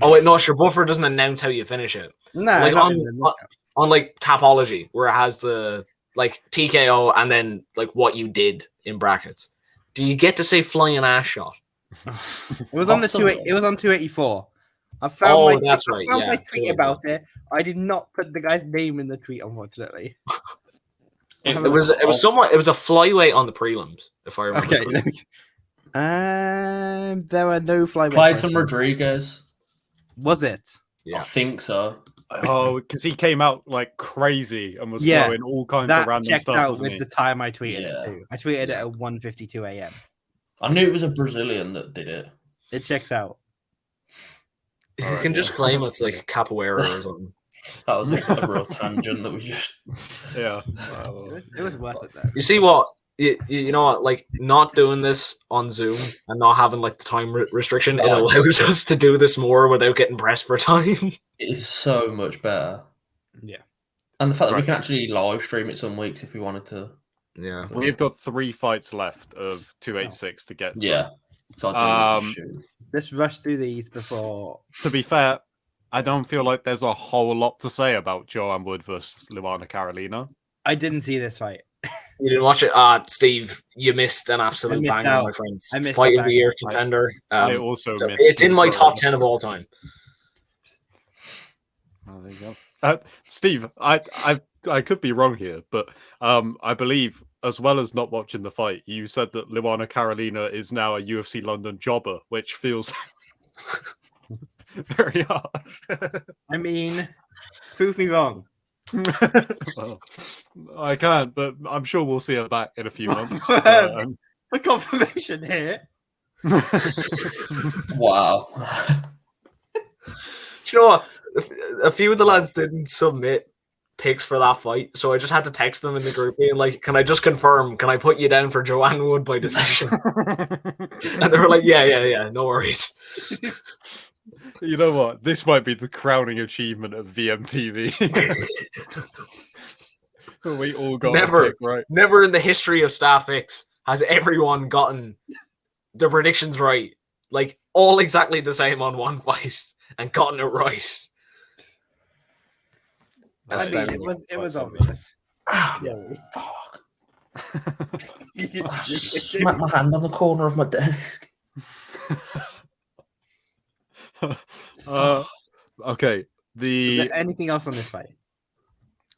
Oh wait, no, sure. Buffer doesn't announce how you finish it. Nah, Like not in the knockout. on like Tapology, where it has the like TKO and then like what you did in brackets. Do you get to say flying ass shot? It was on the Awesome. It was on 284. I found That's right. I found Yeah, my tweet 284. about it. I did not put the guy's name in the tweet, unfortunately. It was a flyweight on the prelims, if I remember. Okay. correctly. There were no flyweight. Clayton fights. Rodriguez. Was it? Yeah. I think so. Oh, because he came out like crazy and was Yeah, throwing all kinds of That random checked stuff. out Wasn't with he? the time I tweeted it Yeah. too. I tweeted it at 1:52 a.m. I knew it was a Brazilian that did it. It checks out. You Alright, can just yeah. claim it's like capoeira or something. That was a real tangent that we just. Yeah. It was worth it though. You see what? You know what? Like not doing this on Zoom and not having like the time restriction, it allows us to do this more without getting pressed for time. It is so much better. Yeah. And the fact that we Right. can actually live stream it some weeks if we wanted to. Yeah. We've got 3 fights left of 286 to get through. Yeah. So I do need to shoot. Let's rush through these before. To be fair, I don't feel like there's a whole lot to say about Joanne Wood versus Luana Carolina. I didn't see this fight. You didn't watch it? Steve, you missed an absolute missed banger, out. my friends. I missed Fight a of the banger. year contender. I also so missed. it's in my the- top 10 of all time. Oh, there you go. Steve, I could be wrong here, but I believe as well as not watching the fight, you said that Luana Carolina is now a UFC London jobber, which feels very hard. I mean, prove me wrong. Well, I can't, but I'm sure we'll see her back in a few months. A confirmation here. Wow. Do you know what? A few of the lads didn't submit picks for that fight, so I just had to text them in the group being like, "Can I just confirm? Can I put you down for Joanne Wood by decision?" And they were like, "Yeah, no worries." You know what? This might be the crowning achievement of VMTV. We all got a pick right. Never in the history of Staff X has everyone gotten the predictions right, like all exactly the same on one fight and gotten it right. I mean, it was obvious. Fuck. I smacked my hand on the corner of my desk. Okay. Is there anything else on this fight?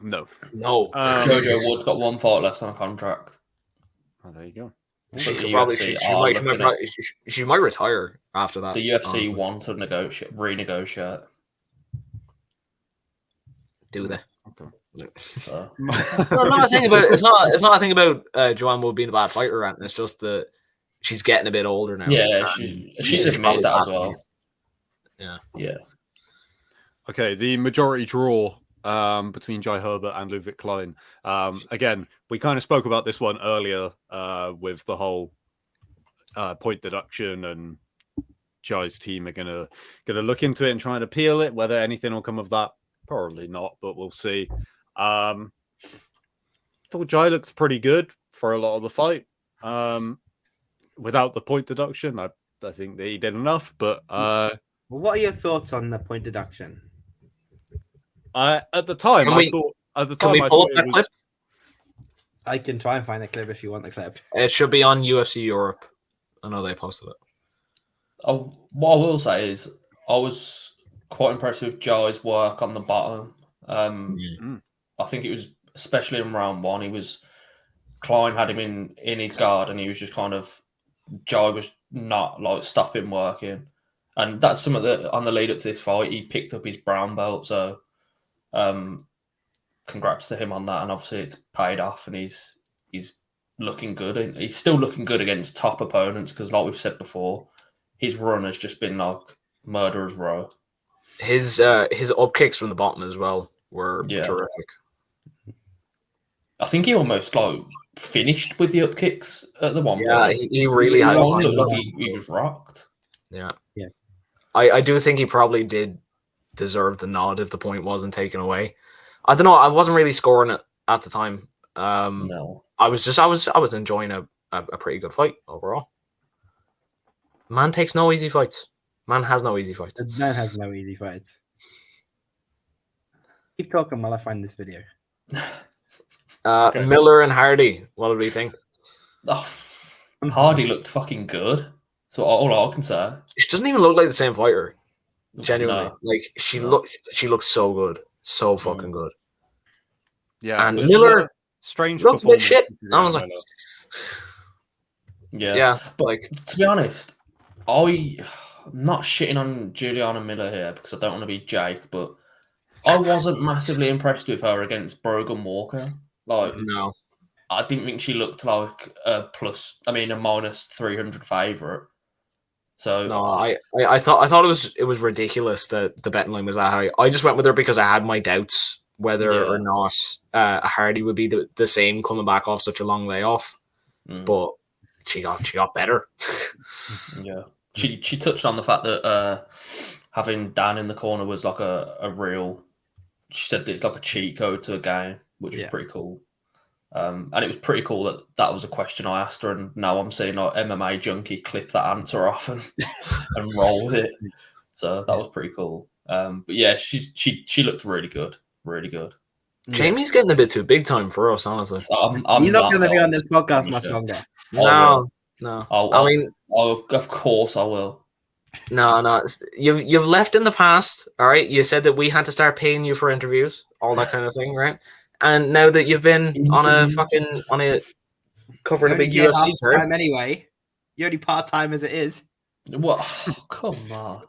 No. Jojo Wood's got one fight left on a contract. Oh, there you go. She might retire after that. The UFC want to renegotiate. Do they? Okay. So. It's not a thing about Joanne Wood being a bad fighter, and it's just that she's getting a bit older now. Yeah, she's admitted that as well. Yeah. Okay, the majority draw between Jai Herbert and Ludwig Klein. Again, we kind of spoke about this one earlier with the whole point deduction, and Jai's team are gonna look into it and try and appeal it. Whether anything will come of that, probably not, but we'll see. I thought Jai looked pretty good for a lot of the fight. Without the point deduction, I think that he did enough. But what are your thoughts on the point deduction? At the time, can we pull up that clip? I can try and find the clip if you want the clip. It should be on UFC Europe. I know they posted it. What I will say is I was quite impressed with Jai's work on the bottom. I think it was, especially in round one, Klein had him in his guard, and he was just kind of, Jai was not like stopping working. And that's some of on the lead up to this fight, he picked up his brown belt. So congrats to him on that. And obviously it's paid off, and he's looking good. And he's still looking good against top opponents, because like we've said before, his run has just been like murderer's row. His up kicks from the bottom as well were terrific. I think he almost like finished with the up kicks at the one point. Yeah, he really had looked like he was rocked. Yeah. I do think he probably did deserve the nod if the point wasn't taken away. I don't know. I wasn't really scoring it at the time. No, I was enjoying a pretty good fight overall. Man takes no easy fights. Man has no easy fights. Man has no easy fights. Keep talking while I find this video. Okay. Miller and Hardy. What did we think? Hardy looked fucking good. So all I can say. She doesn't even look like the same fighter. Genuinely, no. Like she looks so good, so fucking good. Yeah, and Miller strange looks a bit shit. I was like, yeah. But like, to be honest, I'm not shitting on Juliana Miller here because I don't want to be Jake, but I wasn't massively impressed with her against Brogan Walker. Like, no, I didn't think she looked like a minus 300 favorite. So no, I thought it was ridiculous that the betting line was that high. I just went with her because I had my doubts whether or not Hardy would be the same coming back off such a long layoff. But she got better. Yeah, she touched on the fact that having Dan in the corner was like a real. She said that it's like a cheat code to a game, which was pretty cool. And it was pretty cool that was a question I asked her, and now I'm seeing like MMA Junkie clip that answer off and roll with it. So that was pretty cool. But yeah, she looked really good, really good. Jamie's getting a bit too big time for us, honestly. He's not going to be on this podcast much longer. No. Of course I will. No. You've left in the past. All right. You said that we had to start paying you for interviews, all that kind of thing, right? And now that you've been on a covering a You're big only here UFC half the card. time anyway. You're only part-time as it is. What? Oh, come on.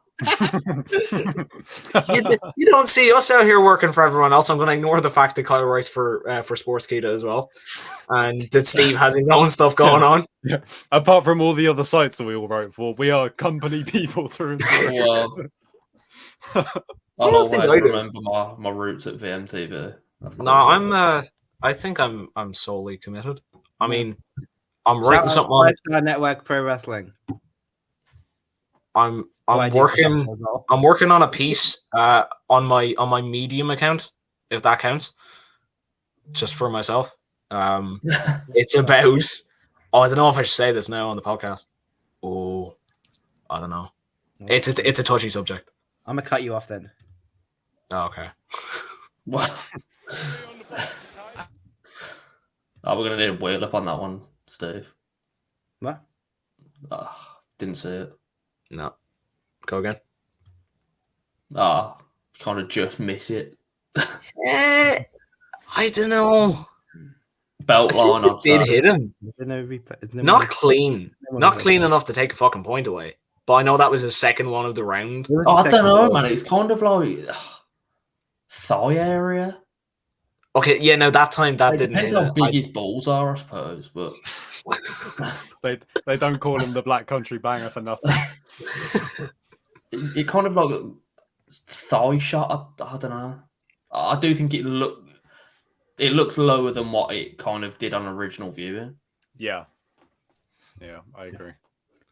You don't see us out here working for everyone else. I'm going to ignore the fact that Kyle writes for Sportskeeda as well, and that Steve has his own stuff going on. Yeah. Apart from all the other sites that we all write for, we are company people through and through. Well, I'll don't think always I do. remember my roots at VMTV. Of No, course I think I'm solely committed. I Yeah. mean, I'm Shout writing out something on. 5-Star Network Pro Wrestling. I'm Well, I do working. as well. I'm working on a piece on my Medium account, if that counts, just for myself. It's about. Oh, I don't know if I should say this now on the podcast. Oh, I don't know. It's a touchy subject. I'm gonna cut you off then. Oh, okay. Well, we're gonna need a wheel up on that one, Steve. What? Didn't see it. No. Go again. Kind of just miss it. I don't know. Belt line. It did hit him. Is there no replay? Is there Not no- clean. no Not replay? clean enough to take a fucking point away. But I know that was his second one of the round. It was Oh, the I don't second know, goal. man. It's kind of like thigh area. Okay, yeah, no, that time that It didn't depends hit how it. big his balls are, I suppose. But They don't call him the Black Country Banger for nothing. it kind of like a thigh shot. I don't know. I do think it looks lower than what it kind of did on original viewing. Yeah, I agree.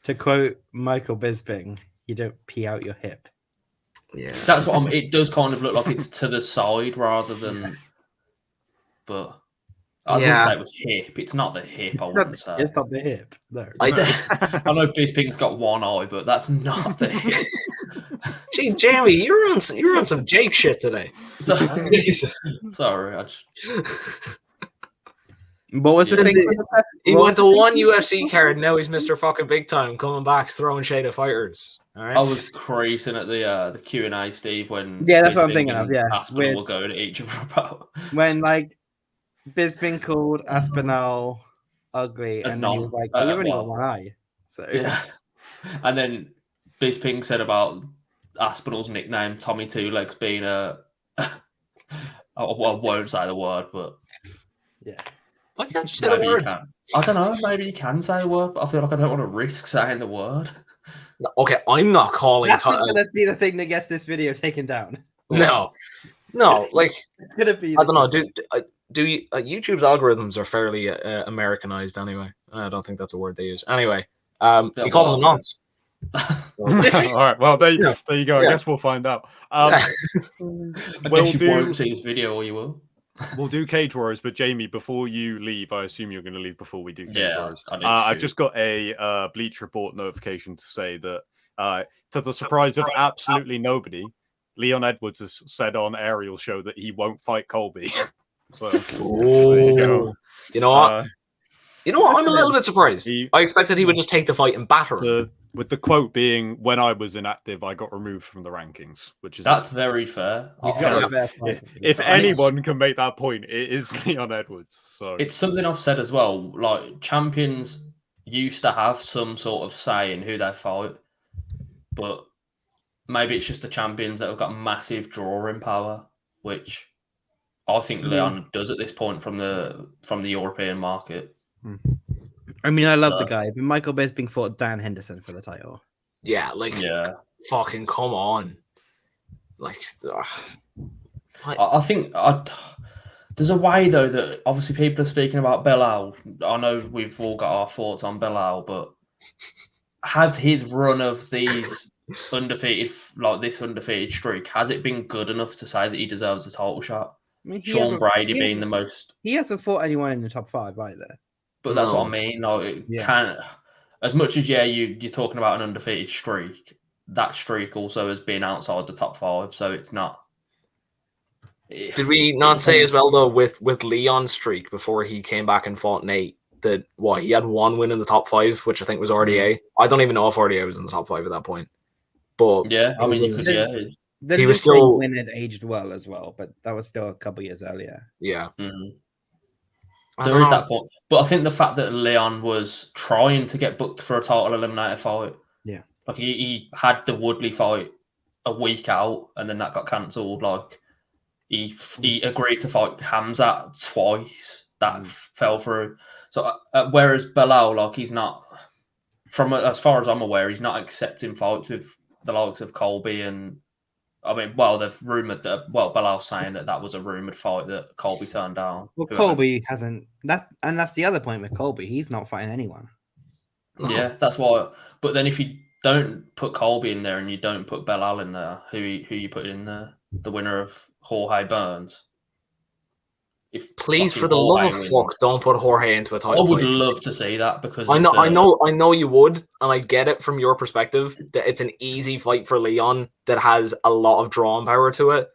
To quote Michael Bisping, you don't pee out your hip. Yeah. That's what it does kind of look like it's to the side rather than. But I wouldn't say it was hip. It's not the hip. I wouldn't say. It's not the hip. No. I know Bisping's got one eye, but that's not the hip. Gee, Jamie, you're on some Jake shit today. Sorry, I just. What was the Yeah. thing? He What went was to the thing? one UFC card, now he's Mr. fucking Big Time, coming back, throwing shade at fighters. All right. I was creasing at the Q&A, Steve, when Yeah, that's what I'm Bisping thinking of, and yeah. Aspinall With- were going at each other about. When like Bisping called Aspinall ugly, and then he was like, "Oh, you've only got one eye." So Yeah. And then Bisping said about Aspinall's nickname, Tommy Two Legs, being a. I won't say the word, but. yeah. Why can't you say the Maybe you word? can. I don't know. Maybe you can say the word, but I feel like I don't want to risk saying the word. Okay, I'm not calling. That's not gonna be the thing that gets this video taken down. No, like It's gonna be. I don't know. Do YouTube's algorithms are fairly Americanized anyway? I don't think that's a word they use. Anyway, you call them nonce. All right. Well, there you go. I Yeah. guess we'll find out. I We'll guess you do- won't see this video, or you will. We'll do Cage Warriors, but Jamie, before you leave, I assume you're going to leave before we do Cage Yeah, Warriors. I need to I've shoot. just got a Bleach Report notification to say that, to the surprise of absolutely nobody, Leon Edwards has said on Ariel's show that he won't fight Colby. So, there you go. You know what? You know what? I'm a little bit surprised. I expected he would just take the fight and batter him. With the quote being, "When I was inactive, I got removed from the rankings," which is That's very fair. He's I- got Yeah. a fair point. if And it's- anyone can make that point, it is Leon Edwards. So It's something I've said as well. Like, champions used to have some sort of say in who they fight, but maybe it's just the champions that have got massive drawing power, which I think Leon does at this point from the European market. I mean, I love the guy, but Michael Bisping fought Dan Henderson for the title. Yeah, like Yeah, fucking come on. Like, I think there's a way though that obviously people are speaking about Belal. I know we've all got our thoughts on Belal, but has his run of these undefeated, like this undefeated streak, has it been good enough to say that he deserves a title shot? I mean, Sean Brady being the most, He hasn't fought anyone in the top 5 either. but that's No. what I mean. Like, it Yeah. can, as much as you're talking about an undefeated streak, that streak also has been outside the top 5, so it's not. did we not say as well though with Leon's streak before he came back and fought Nate that he had one win in the top 5, which I think was RDA. I don't even know if RDA was in the top 5 at that point, but Yeah, I mean, you was- could, yeah. The He was Luke Wayne still- win had aged well as well, but that was still a couple years earlier. yeah. Mhm. There is that point. But I think the fact that Leon was trying to get booked for a title eliminator fight. Yeah. Like he had the Woodley fight a week out and then that got cancelled. Like he agreed to fight Hamzat twice. That fell through. So whereas Belal, like he's not, from as far as I'm aware, he's not accepting fights with the likes of Colby and I mean, well, they've rumoured that. Well, Belal's saying that was a rumoured fight that Colby turned down. Well, Colby hasn't. That's the other point with Colby. He's not fighting anyone. Yeah, that's why. But then if you don't put Colby in there and you don't put Belal in there, who you put in there? The winner of Jorge Burns. Please, for the love of fuck, don't put Jorge into a title I would fight. love to see that because I know you would, and I get it from your perspective that it's an easy fight for Leon that has a lot of drawing power to it,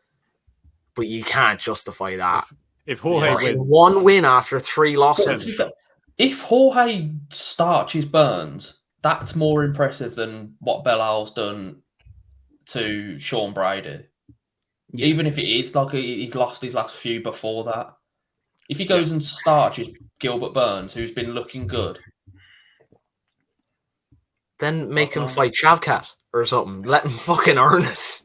but you can't justify that. If Jorge wins, one win after 3 losses. If Jorge starches Burns, that's more impressive than what Belal's done to Sean Brady. Yeah. Even if it is like he's lost his last few before that. If he goes and starches Gilbert Burns, who's been looking good, then make him fight Shavkat or something. Let him fucking earn it.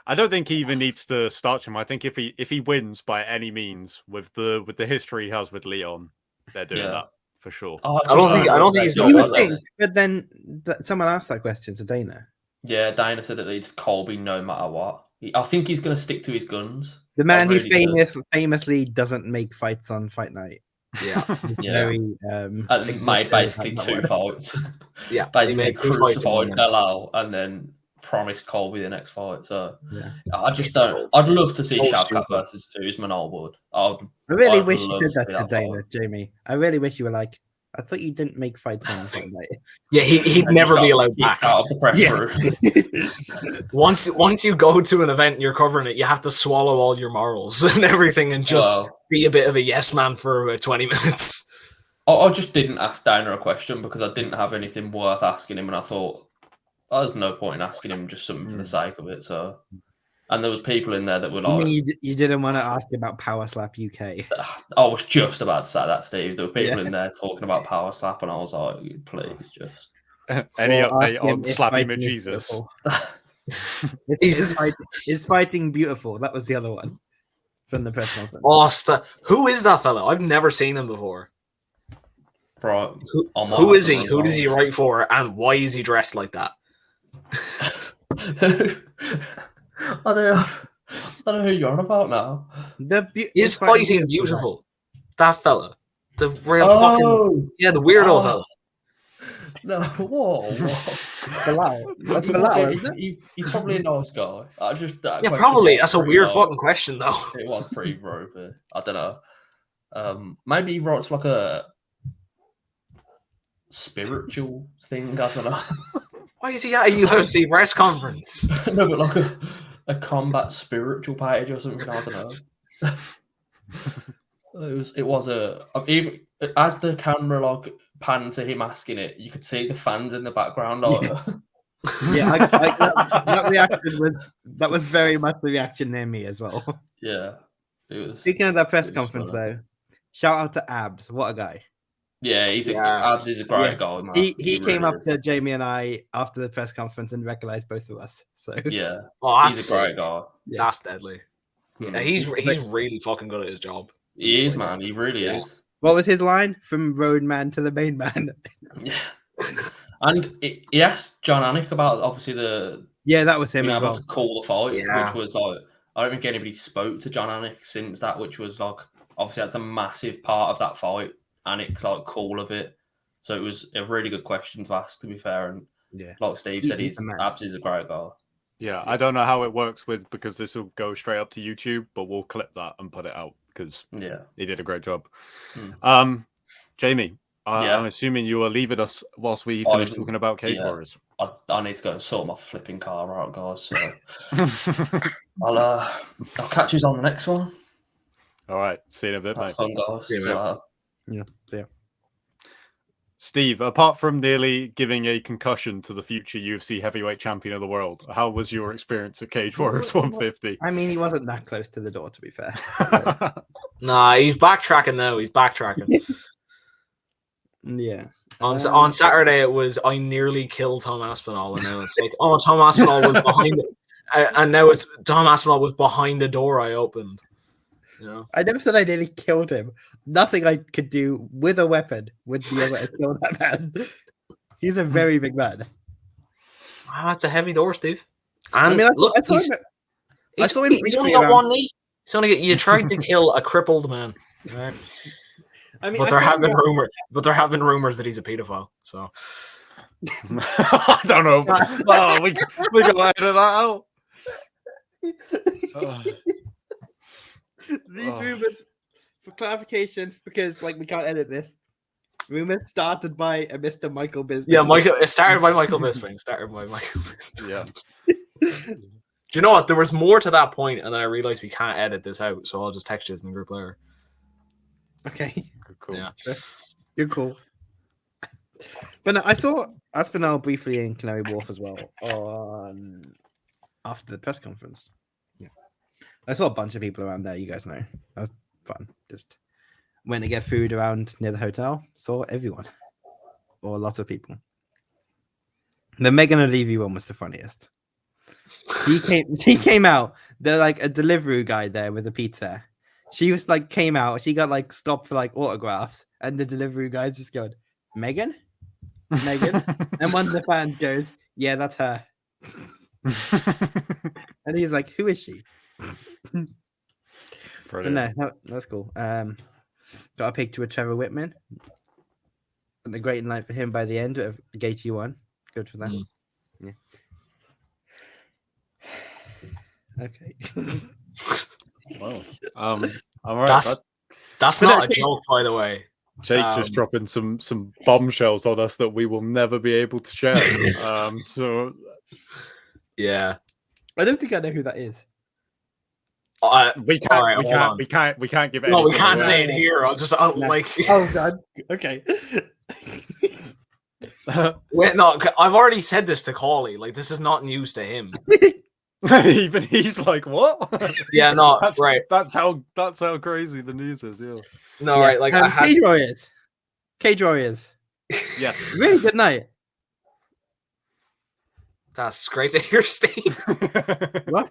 I don't think he even needs to starch him. I think if he wins by any means with the history he has with Leon, they're doing that for sure. I don't think he's going to win. But then someone asked that question to Dana. Yeah, Dana said that it's Colby no matter what. I think he's going to stick to his guns. The man who famously doesn't make fights on Fight Night. Yeah. Very, I think made basically 2 fights. Yeah. Basically crucified Belal and then promised Colby the next fight. So I just don't. I'd love to see Shavkat versus Usman. I would. I really wish you said that to Dana, Jamie. I really wish you were like, I thought you didn't make fights on Fight Night. Yeah, he'd never be allowed back out of the pressure. Once you go to an event and you're covering it, you have to swallow all your morals and everything and just be a bit of a yes man for about 20 minutes. I just didn't ask Dana a question because I didn't have anything worth asking him, and I thought there's no point in asking him just something for the sake of it. So, and there was people in there that were like, you didn't want to ask about Power Slap UK. I was just about to say that, Steve. There were people in there talking about Power Slap, and I was like, please just. Any update on Slappy McJesus? Is fighting beautiful? That was the other one from the press conference. Oh, who is that fella? I've never seen him before. Right. Who is he? Who does he write for? And why is he dressed like that? I don't know who you're on about now. Is fighting beautiful? That fella. The real fucking... Yeah, the weirdo fella. No, whoa. Bilal. That's Bilal, isn't it? He's probably a nice guy. Probably. That's a weird fucking question, though. It was pretty ropey. I don't know. Maybe he writes like a spiritual thing. I don't know. Why is he at a UFC press conference? No, but like a combat spiritual page or something. I don't know. It was even as the camera like panned to him asking it, you could see the fans in the background. Like, that reaction was very much the reaction near me as well. Yeah, it was. Speaking of that press conference, though, shout out to Abs. What a guy! Yeah, Abs is a great guy. Man. He really came up to Jamie and I after the press conference and recognized both of us. So yeah, he's a great guy. Yeah. That's deadly. Yeah, he's really fucking good at his job. He is, man. He really is. What was his line? From road man to the main man. Yeah. And he asked John Anik about obviously that was him as well. To call the fight, which was like I don't think anybody spoke to John Anik since that, which was like obviously that's a massive part of that fight. Anik's like cool of it, so it was a really good question to ask. To be fair, and like Steve said, he's absolutely a great guy. Yeah, I don't know how it works because this will go straight up to YouTube, but we'll clip that and put it out because he did a great job. Jamie, I'm assuming you are leaving us whilst we finish talking about Cage Warriors. I need to go and sort my flipping car out, guys. So I'll catch you on the next one. All right, see you in a bit, mate. Fun, guys. See you. Yeah. Steve, apart from nearly giving a concussion to the future UFC heavyweight champion of the world, how was your experience at Cage Warriors 150? I mean, he wasn't that close to the door, to be fair. Nah, he's backtracking now. He's backtracking. Yeah. On Saturday, it was I nearly killed Tom Aspinall, and now it's like, oh, Tom Aspinall was behind it, and now it's Tom Aspinall was behind the door I opened. You know, I never said I nearly killed him. Nothing I could do with a weapon would be able to kill that man. He's a very big man. wow, that's a heavy door, Steve. And I mean, look, I saw him he's only briefly got around- one knee. He's only you tried to kill a crippled man. Right? I mean, But there have been rumors that he's a pedophile. So I don't know. Oh, we can edit that out. These rumors, for clarification, because like we can't edit this. Rumors started by a Mr. Michael Bisping. yeah, Michael. It started by Michael Bisping. Yeah. Do you know what? There was more to that point, and then I realized we can't edit this out, so I'll just text you in the group later. Okay, Cool. Yeah. you're cool. But no, I saw Aspinall briefly in Canary Wharf as well after the press conference. Yeah, I saw a bunch of people around there. You guys know that was fun. Just went to get food around near the hotel. Saw everyone, or lots of people. The Megan O'Leary one was the funniest. He came out. There's like a delivery guy there with a pizza. She was like came out. She got like stopped for like autographs, and the delivery guy's just going, Megan. And one of the fans goes, yeah, that's her. And he's like, who is she? But no, that's cool. Got a picture with Trevor Whitman. And a great night for him by the end of Gaethje won. Good for that. Yeah. Okay. Well, all right. That's not a joke, by the way. Jake just dropping some bombshells on us that we will never be able to share. So yeah, I don't think I know who that is. we can't give it. No, we can't say it here. Like. Oh God. Okay. Wait, no, I've already said this to Cauley. Like, this is not news to him. Even he's like, what? Yeah, no, right. That's how crazy the news is. Yeah. No, right. Like, Cage Warriors. Yes. Really good night. That's great to hear, Steve. What?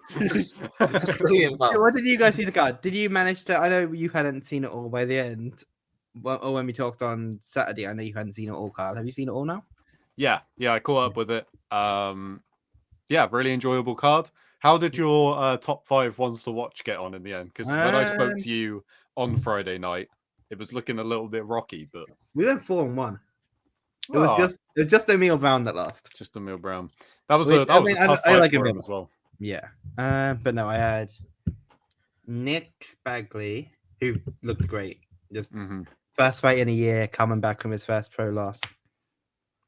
Brilliant, pal. What did you guys see the card? Did you manage to? I know you hadn't seen it all by the end. Or when we talked on Saturday, I know you hadn't seen it all, Carl. Have you seen it all now? Yeah, I caught up with it. Yeah, really enjoyable card. How did your top 5 ones to watch get on in the end? Because when I spoke to you on Friday night, it was looking a little bit rocky, but we went 4-1. It was just Emil Brown that lost. Just Emil Brown. That was a tough fight like for him as well. Yeah. But no, I had Nick Bagley, who looked great. Just first fight in a year, coming back from his first pro loss.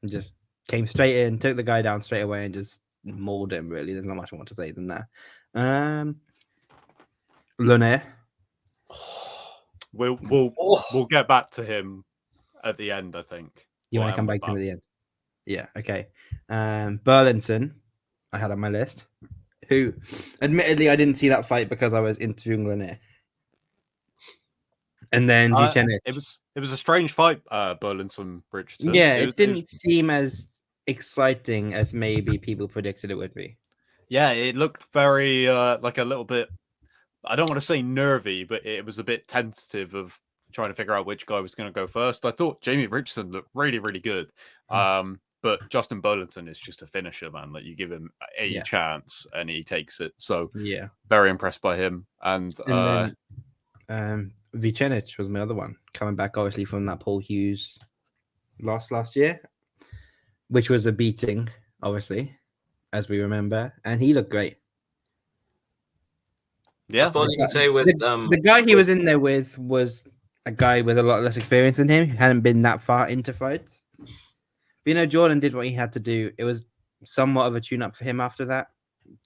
And just came straight in, took the guy down straight away, and just mauled him, really. There's not much more to say than that. Lunaire. We'll get back to him at the end, I think. You want to come back to him at the end? Yeah, okay. Burlinson, I had on my list. Who, admittedly, I didn't see that fight because I was interviewing Lunaire. And then Vucenic. It was a strange fight, Burlinson Richardson. Yeah, it didn't seem as exciting as maybe people predicted it would be. Yeah, it looked very like a little bit, I don't want to say nervy, but it was a bit tentative of trying to figure out which guy was going to go first. I thought Jamie Richardson looked really, really good. But Justin Burlinson is just a finisher, man. Like, you give him a chance and he takes it. So yeah, very impressed by him. And then, Vucenic was my other one, coming back obviously from that Paul Hughes loss last year, which was a beating, obviously, as we remember, and he looked great. Yeah, I suppose you can say with the guy he was in there with was a guy with a lot less experience than him, hadn't been that far into fights. But, Jordan did what he had to do. It was somewhat of a tune-up for him after that.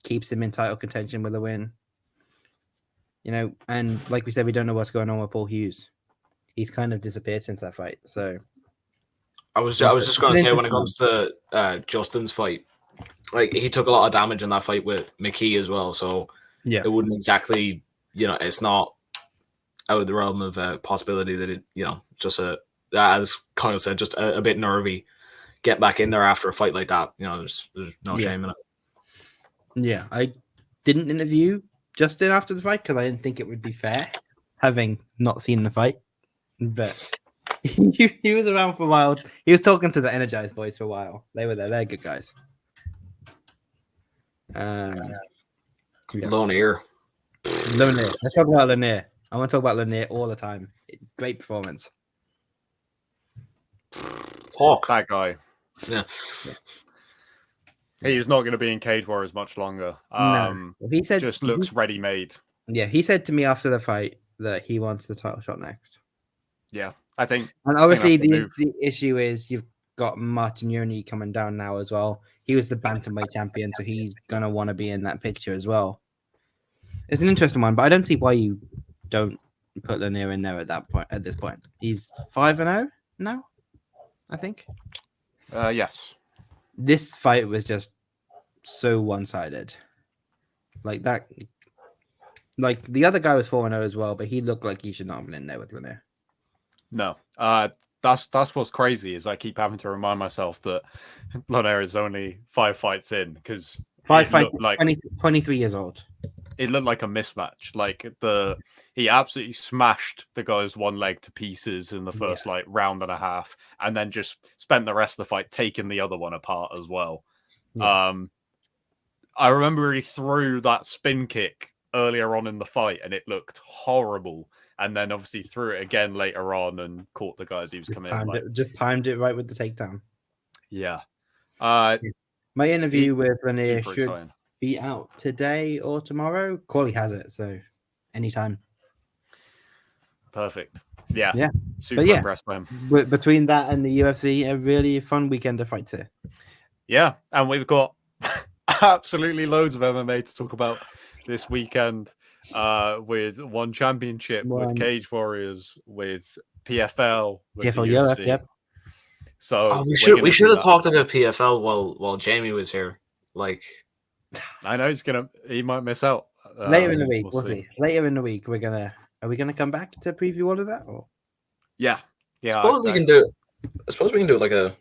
Keeps him in title contention with a win. And like we said, we don't know what's going on with Paul Hughes. He's kind of disappeared since that fight. So I was just going to say, when it comes to Justin's fight, like, he took a lot of damage in that fight with McKee as well. So yeah, it wouldn't exactly, it's not out of the realm of possibility that it, just as Kyle said, just a bit nervy. Get back in there after a fight like that. There's no shame in it. Yeah, I didn't interview Justin after the fight because I didn't think it would be fair, having not seen the fight. But he was around for a while. He was talking to the Energized boys for a while. They were there. They're good guys. Lanier. Lanier. Let's talk about Lanier. I want to talk about Lanier all the time. Great performance. Hawk. That guy. Yeah. He's not going to be in Cage Warriors much longer. No. He said just looks ready-made. Yeah, he said to me after the fight that he wants the title shot next. Yeah, I think. And obviously, the issue is you've got Martignoni coming down now as well. He was the bantamweight champion, so he's gonna want to be in that picture as well. It's an interesting one, but I don't see why you don't put Lanier in there at that point. At this point, he's 5-0 now, I think. Yes. This fight was just so one-sided, like that. Like the other guy was 4-0 as well, but he looked like he should not have been in there with Lanier. No, that's what's crazy is I keep having to remind myself that Lanier is only 5 fights in because 5 fights, like 23 years old. It looked like a mismatch. Like he absolutely smashed the guy's one leg to pieces in the first round and a half, and then just spent the rest of the fight taking the other one apart as well. Yeah. I remember he threw that spin kick earlier on in the fight, and it looked horrible. And then obviously threw it again later on and caught the guy as he was coming in. Just timed it right with the takedown. Yeah. My interview with Lanier should be out today or tomorrow. Corley has it, so anytime. Perfect. Yeah. Yeah. Super impressed by him. Between that and the UFC, a really fun weekend of fights here. Yeah. And we've got absolutely loads of MMA to talk about this weekend. With one championship, with Cage Warriors, with PFL, with PFL Europe, yep. So we should have talked about PFL while Jamie was here. Like, I know he might miss out later in the week. We'll see. Later in the week, are we gonna come back to preview all of that? Or yeah. I suppose we can do like a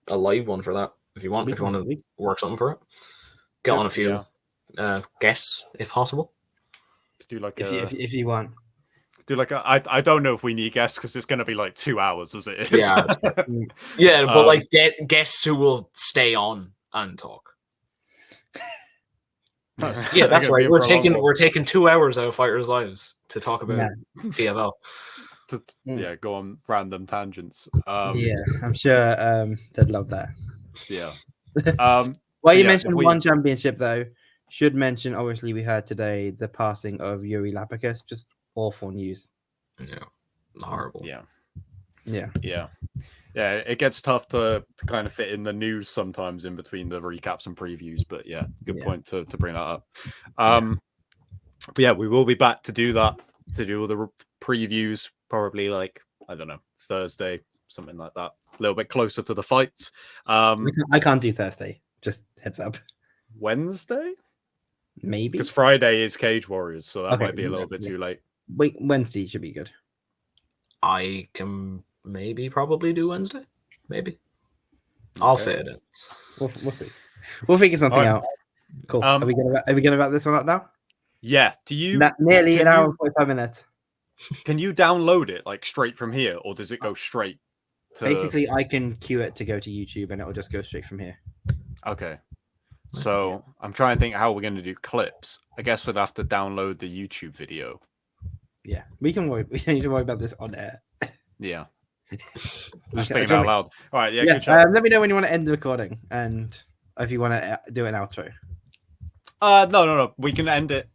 live one for that if you want. If you want to work something for it, get on a few guests if possible. Do like if you want. Do like I don't know if we need guests because it's going to be like 2 hours as it is. Yeah, yeah, but like guests who will stay on and talk. Yeah, that's right. We're taking 2 hours out of fighters' lives to talk about PFL. Go on random tangents. Yeah, I'm sure they'd love that. Yeah. Well, you mentioned one championship though. Should mention, obviously, we heard today the passing of Yuri Lapicus. Just awful news. Yeah, horrible. Yeah. It gets tough to kind of fit in the news sometimes in between the recaps and previews. But good point to bring that up. But yeah, we will be back to do that, to do all the previews, probably like, I don't know, Thursday, something like that. A little bit closer to the fights. I can't do Thursday. Just heads up. Wednesday? Maybe. Because Friday is Cage Warriors, so that might be a little bit too late. Wait, Wednesday should be good. I can probably do Wednesday. Maybe. I'll fit it in. We'll figure something out. Cool. Are we gonna wrap this one up now? Yeah. Do you nearly an hour and 45 minutes? Can you download it like straight from here, or does it go straight to... Basically, I can queue it to go to YouTube and it will just go straight from here. Okay. So I'm trying to think how we're going to do clips. I guess we'd have to download the YouTube video. Yeah, we don't need to worry about this on air. Yeah. Just thinking out loud. All right, good show. Let me know when you want to end the recording and if you want to do an outro. No. We can end it